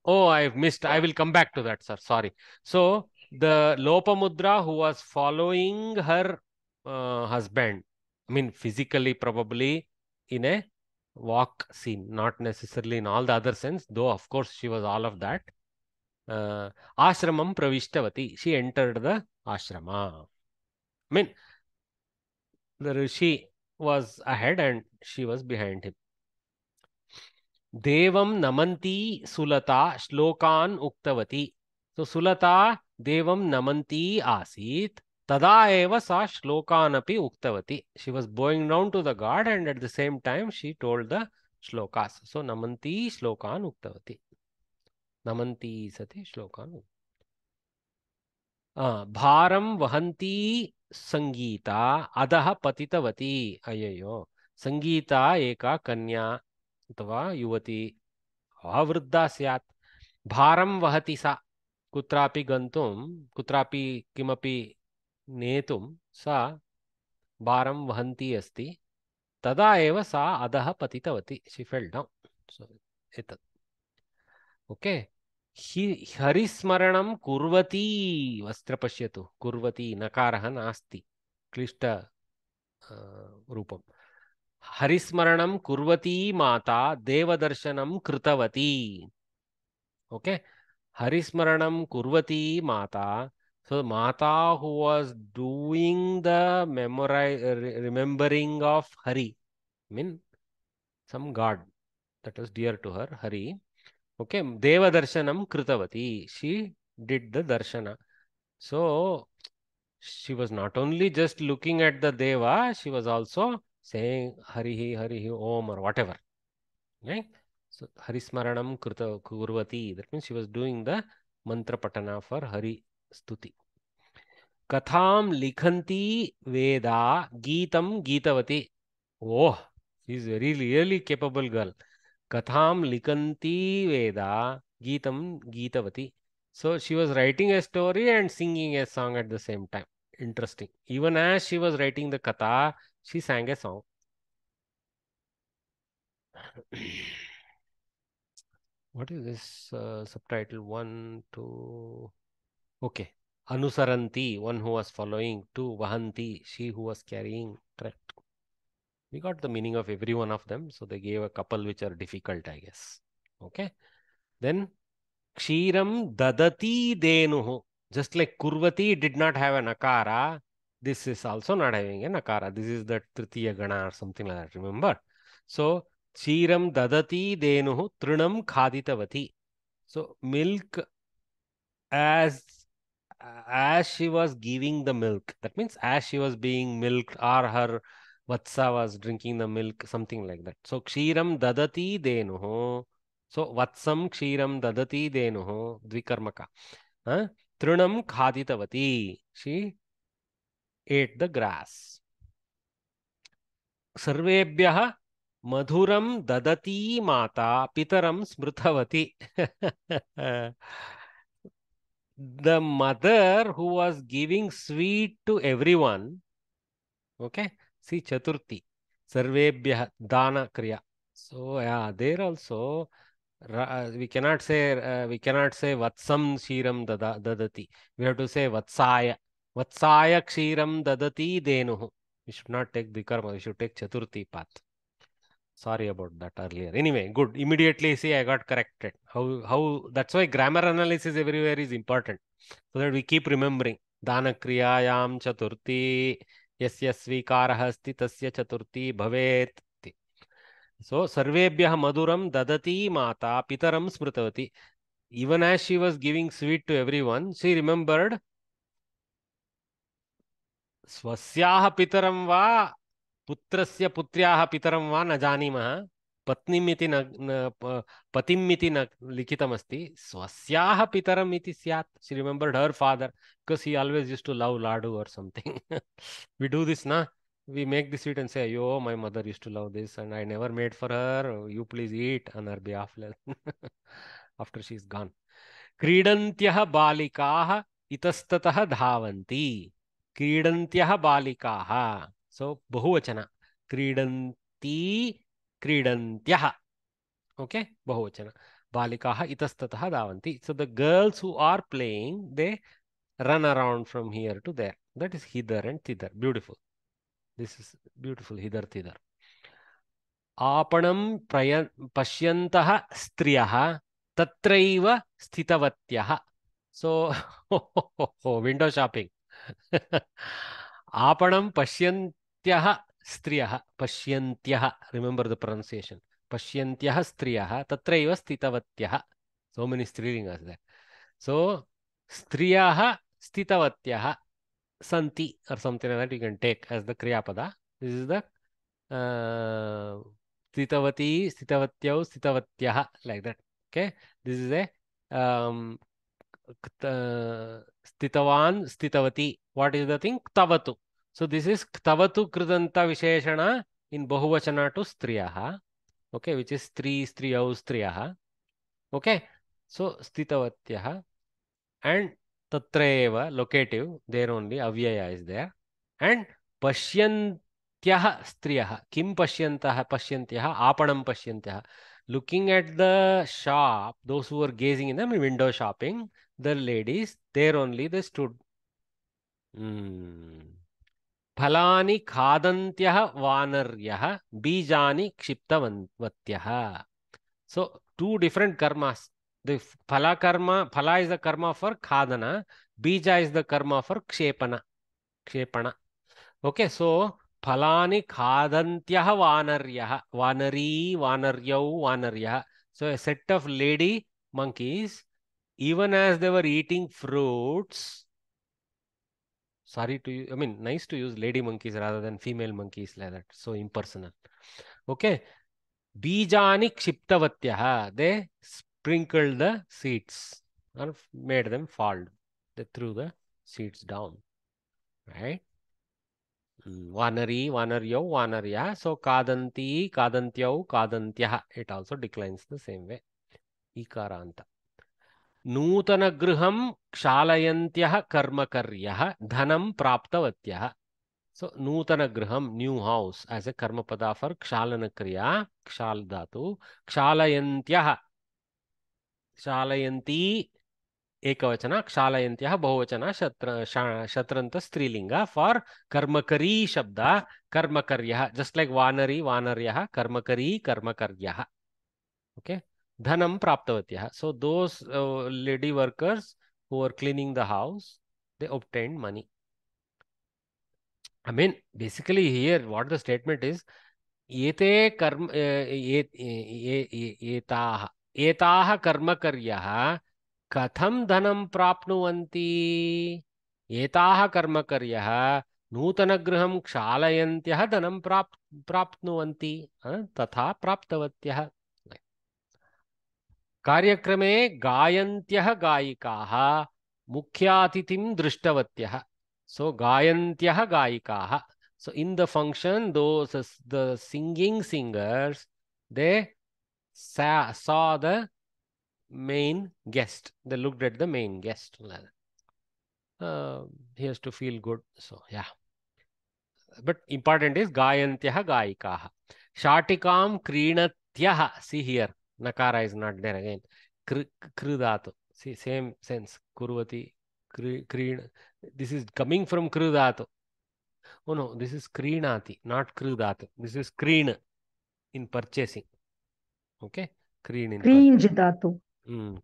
Oh, I've missed. I will come back to that, sir. Sorry. So the Lopamudra who was following her husband, I mean physically probably in a walk scene, not necessarily in all the other sense, though of course she was all of that. Ashramam pravishtavati. She entered the ashrama. I mean, the Rishi was ahead and she was behind him. Devam namanti Sulata shlokan uktavati. So Sulata Devam namanti asit. Tada eva sa shlokan api uktavati. She was bowing down to the god and at the same time she told the shlokas. So namanti shlokan uktavati. Namanti sati shlokan. Bharam vahanti Sangeeta adaha patitavati. Ayyo. Sangeeta eka kanya अथवा युवती वृद्धा स्यात्. भारं वहति सा. कुत्रापि गन्तुं, कुत्रापि किमपि नेतुं सा भारं वहन्ती अस्ति. तदा एव सा अधः पतितवती. She fell down. So एतत्. Okay. हरिस्मरणं कुर्वती. वस्त्र पश्यतु. कुर्वती नकारः नास्ति. क्लिष्ट रूपम्. हरिस्मरणं कुर्वती माता देवदर्शनं कृतवती. Okay. Harismaranam kurvati mata. So mata who was doing the remembering of Hari. I mean some god that was dear to her, Hari. Okay. Deva darshanam kritavati. She did the darshana. So she was not only just looking at the Deva, she was also saying Harihi, Harihi, Om or whatever. Right? So Harismaranam kurvati. That means she was doing the mantra patana for Hari Stuti. Katham likhanti Veda Geetam Geetavati. Oh, she is very really capable girl. Katham likhanti Veda Geetam Geetavati. So she was writing a story and singing a song at the same time. Interesting. Even as she was writing the katha, she sang a song. What is this subtitle? 1, 2. Okay. Anusaranti, one who was following. 2, Vahanti, she who was carrying. Correct. We got the meaning of every one of them. So they gave a couple which are difficult, I guess. Okay. Then Kshiram Dadati Denuhu. Just like Kurvati did not have an akara, this is also not having an akara. This is the Tritiya Gana or something like that. Remember? So Kshiram dadati denuhu trunam khaditavati. So milk as she was giving the milk. That means as she was being milked or her vatsa was drinking the milk, something like that. So kshiram dadati denuhu. So vatsam kshiram dadati denuhu. Dvikarmaka. Trunam khaditavati. She ate the grass. Sarvebhyah Madhuram dadati mata pitaram smruthavati. The mother who was giving sweet to everyone. Okay. See Chaturthi. Sarvebhyah dana kriya. So yeah, there also We cannot say Vatsam Kshiram Dadati. We have to say Vatsaya. Vatsaya Kshiram Dadati Denuhu. We should not take Vikarma, we should take Chaturthi path. Sorry about that earlier. Anyway, good. Immediately see I got corrected. How that's why grammar analysis everywhere is important. So that we keep remembering. Dana Kriyayam Chaturthi Yasya Svikarah Asti Tasya Chaturthi Bhavet. So Sarvebhyah Maduram Dadati Mata Pitaram Smritavati. Even as she was giving sweet to everyone, she remembered Swasyaha Pitaram Va Putrasya Putryaha Pitaram Va na janimah Patnimiti Patimmiti na likitamasti Swasyaha Pitaram iti syat. She remembered her father because he always used to love ladu or something. We do this, na? We make the sweet and say, yo, my mother used to love this and I never made for her. You please eat on her behalf. After she's gone. Kridantyah balikaah itastatah dhavanti. Kridantyah balikaah. So, bahuvachana. Kridanti, kridantyah. Okay, bahuvachana. Balikaah itastatah dhavanti. So, the girls who are playing, they run around from here to there. That is hidar and tidar. Beautiful. This is beautiful, hidar tidar. Apanam pashyantah striyah tatraiva sthitavatyah. So, window shopping. Apanam pashyantyah striyah. Pashyantyah. Remember the pronunciation. Pashyantyah striyah tatraiva sthitavatyah. So many strilingas there. So, striyah sthitavatyah santi or something like that you can take as the kriya pada. This is the stitavati, stitavatyau, stitavatyah, like that. Okay, this is a stitavan, stitavati. What is the thing? Ktavatu. So this is ktavatu kridanta visheshana in bahuvachana to striyaha. Okay, which is striyau, striyaha. Okay, so stitavatyah and tatreva, locative, there only avyaya is there. And pashyantyah striyah. Kim pashyantah pashyantyah? Apanam pashyantyah. Looking at the shop, those who were gazing in the window shopping, the ladies, there only they stood. Phalani khadantyah vanaryah bijani kshiptavatyah. So, two different karmas. The phala karma, phala is the karma for khadana, bija is the karma for kshepana. Okay, so phalani khadantyah vanaryah, vanari, vanaryau, vanaryah. So a set of lady monkeys, even as they were eating fruits. Sorry to use, I mean, nice to use lady monkeys rather than female monkeys like that. So impersonal. Okay. Bijani kshiptavatyah. They sprinkled the seeds or made them fall. They threw the seeds down. Right? Vanari, vanaryau, vanarya. So kadanti, kadantyau, kadantyah. It also declines the same way. Ikaranta. Nutana griham kshaalayantyah karmakaryah dhanam praptavatyah. So, Nutana Griham, new house, as a karma pada for Kshalana Kriya, Kshal Dhatu, Kshaalayantyah, Kshaalayanti, Ekavachana, Kshaalayantyah, Bahuvachana, Shatranta Strilinga for Karmakari Shabda, Karmakaryaha, just like Vanari, Vanaryaha, Karmakari, Karmakaryaha. Okay, Dhanam Praptavatyah. So, those lady workers who were cleaning the house, they obtained money. I mean, basically here, what the statement is, Ete karma, etaha karmakaryaha katham dhanam prapnuvanti. Etaha karmakaryaha nutanagraham kshaalayantyah dhanam prapnuvanti. Tatha praptavatyah. Karyakrame gayantyah gayikaha mukhyatitim drishtavatyaha. So, gayantyah gayikaha. So, in the function, those the singing singers, they saw the main guest. They looked at the main guest. He has to feel good. So, yeah. But important is gayantyah gayikaha. Shatikam krinatyah. See here. Nakara is not there again. Kr dhatu. See, same sense. Kurvati, kreen. This is coming from kru dhatu. Oh no, this is kreenati, not kru dhatu. This is kreen in purchasing. Okay, kreen in Kreen dhatu.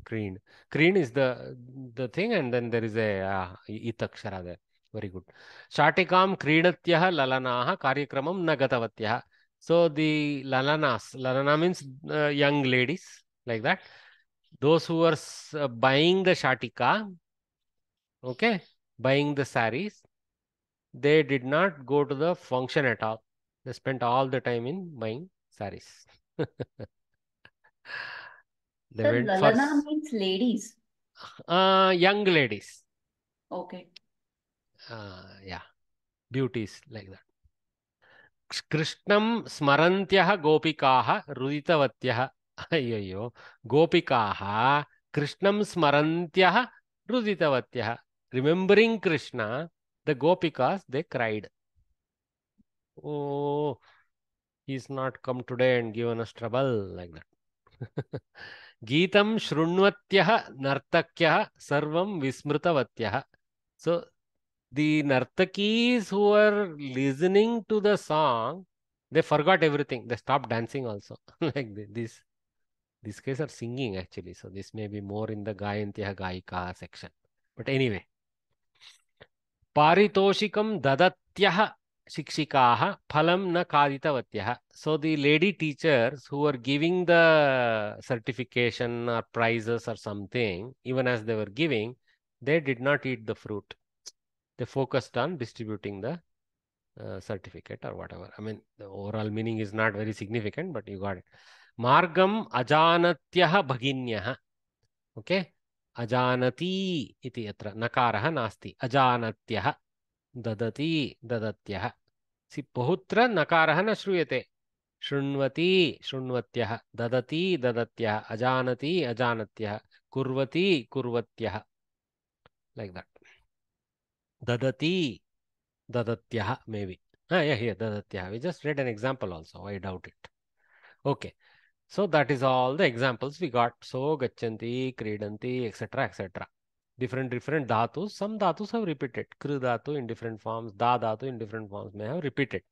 Kreen. Kreen is the thing, and then there is a itakshara there. Very good. Shatikam kreenatyah lalanaha karyakramam na gatavatyah. So the lalanas, lalana means young ladies, like that. Those who were buying the shatika, okay, buying the saris, they did not go to the function at all. They spent all the time in buying saris. They Sir, went lalana for means ladies. young ladies. Okay. Yeah, beauties like that. Krishnam smarantyah gopikaah ruditavathyah. Ayyo, gopikaah Krishnam smarantyah ruditavathyah. Remembering Krishna, the gopikas, they cried. Oh, he's not come today and given us trouble, like that. Geetam shrunvatyah nartakyah sarvam vismrutavatyah. So the nartakis who were listening to the song, they forgot everything. They stopped dancing also. Like this. These guys are singing actually. So this may be more in the Gayantyah Gaika section. But anyway. Paritoshikam dadatyah shikshikaah phalam na kaditavatyaha. So the lady teachers who were giving the certification or prizes or something, even as they were giving, they did not eat the fruit. They focused on distributing the certificate or whatever. I mean, the overall meaning is not very significant, but you got it. Margam ajanatyah bhaginyah. Okay. Ajanati iti yatra nakaraha nasti. Ajanatyah dadati dadatyah. See, bahutra nakaraha na shruyate. Shrunvati shrunvatyah. Dadati dadatyah. Ajanati ajanatyah. Kurvati kurvatyah. Like that. Dadati dadatyah maybe. Yeah, here dadatyah. We just read an example also. I doubt it. Okay. So that is all the examples we got. So gachanti, kridanti, etc., etc. Different dhatus. Some dhatus have repeated. Kru dhatu in different forms. Da dhatu in different forms may have repeated.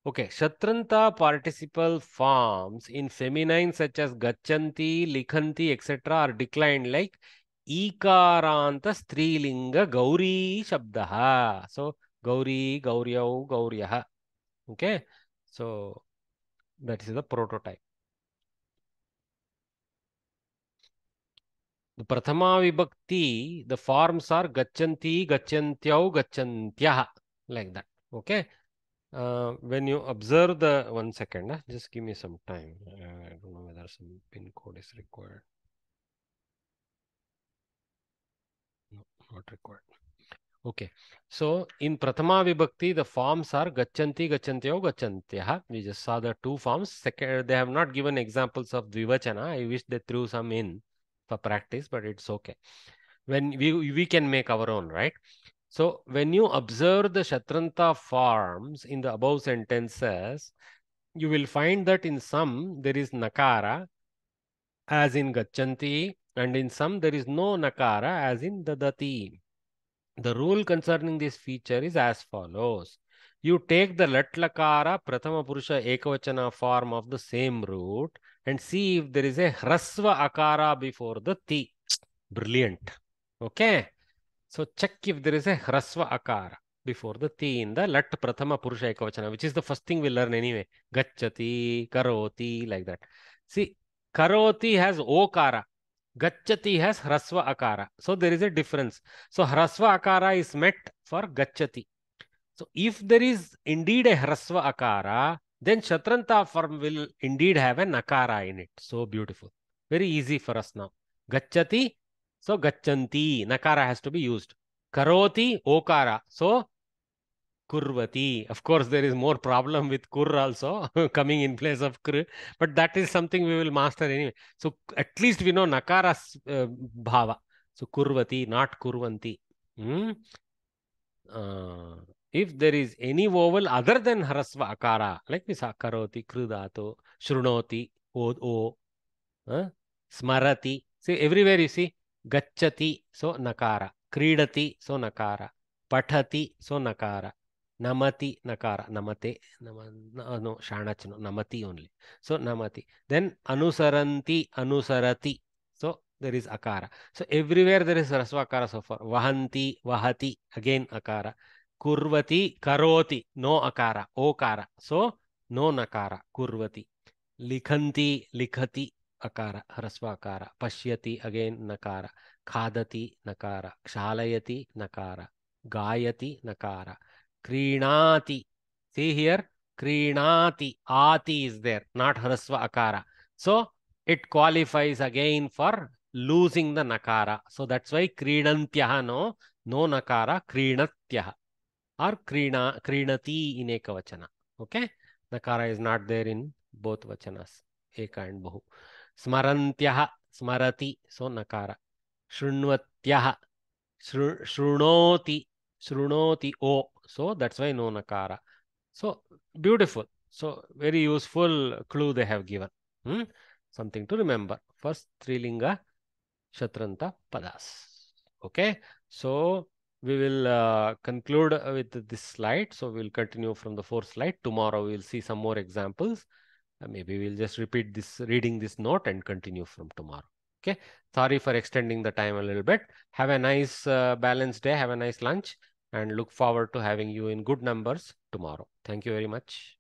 Okay. Shatranta participle forms in feminine such as gachanti, likhanti, etc. are declined like Ikaranta strilinga gauri shabdaha. So gauri, gauryau, gauryaha. Okay. So that is the prototype. The Prathama Vibhakti, the forms are Gachanti, Gachantyau, Gachantyah, like that. Okay. When you observe the, 1 second, just give me some time. I don't know whether some pin code is required. No, not required. Okay. So in Prathama Vibhakti, the forms are Gachanti, Gachantyau, Gachantyah. We just saw the two forms. Second, they have not given examples of Dvivachana. I wish they threw some in for practice, but it's okay. When we can make our own, right? So when you observe the Shatranta forms in the above sentences, you will find that in some there is nakara as in Gachanti, and in some there is no nakara as in Dadati. The rule concerning this feature is as follows. You take the Latlakara Prathama Purusha Ekavachana form of the same root and see if there is a Hrasva Akara before the Ti. Brilliant. Okay. So check if there is a Hrasva Akara before the Ti in the Lat Prathama Purusha Ekavachana, which is the first thing we learn anyway. Gacchati, Karoti, like that. See, Karoti has Okara. Gacchati has Hrasva Akara. So there is a difference. So Hrasva Akara is met for Gacchati. So if there is indeed a Hrasva Akara, then Shatranta form will indeed have an Akara in it. So beautiful. Very easy for us now. Gacchati, so Gacchanti, Nakara has to be used. Karoti, Okara. So Kurvati. Of course, there is more problem with Kur also coming in place of Kr, but that is something we will master anyway. So at least we know Nakara's bhava. So Kurvati, not Kurvanti. If there is any vowel other than Hrasva Akara, like we saw Karoti, Krudatu, Shrunoti, O, Smarati. See, everywhere you see gacchati, so nakara. Kridati, so nakara. Pathati, so nakara. Namati, nakara. Namate, no, shanachno, namati only. So namati. Then anusaranti, anusarati. So there is akara. So everywhere there is rasva akara so far. Vahanti, vahati, again akara. Kurvati, karoti, no akara, okara. So no nakara, kurvati. Likhanti, likhati, akara, hrasva akara. Pashyati, again nakara. Khadati, nakara. Kshalayati, nakara. Gayati, nakara. Krinati. See here, krinati. Ati is there, not hrasva akara. So it qualifies again for losing the nakara. So that's why krinantyaha, no nakara, krinatyaha. Or krinati in ekavachana. Okay, nakara is not there in both vachanas, eka and bahu. Smarantyaha, smarati, so nakara. Shrunvatyaha, shrunoti, o, so that's why no nakara. So beautiful. So very useful clue they have given. Something to remember. First three linga shatranta padas. Okay, so we will conclude with this slide. So we'll continue from the fourth slide. Tomorrow we'll see some more examples. Maybe we'll just repeat this, reading this note and continue from tomorrow. Okay. Sorry for extending the time a little bit. Have a nice balanced day. Have a nice lunch and look forward to having you in good numbers tomorrow. Thank you very much.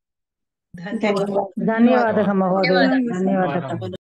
ಧನ್ಯವಾದ.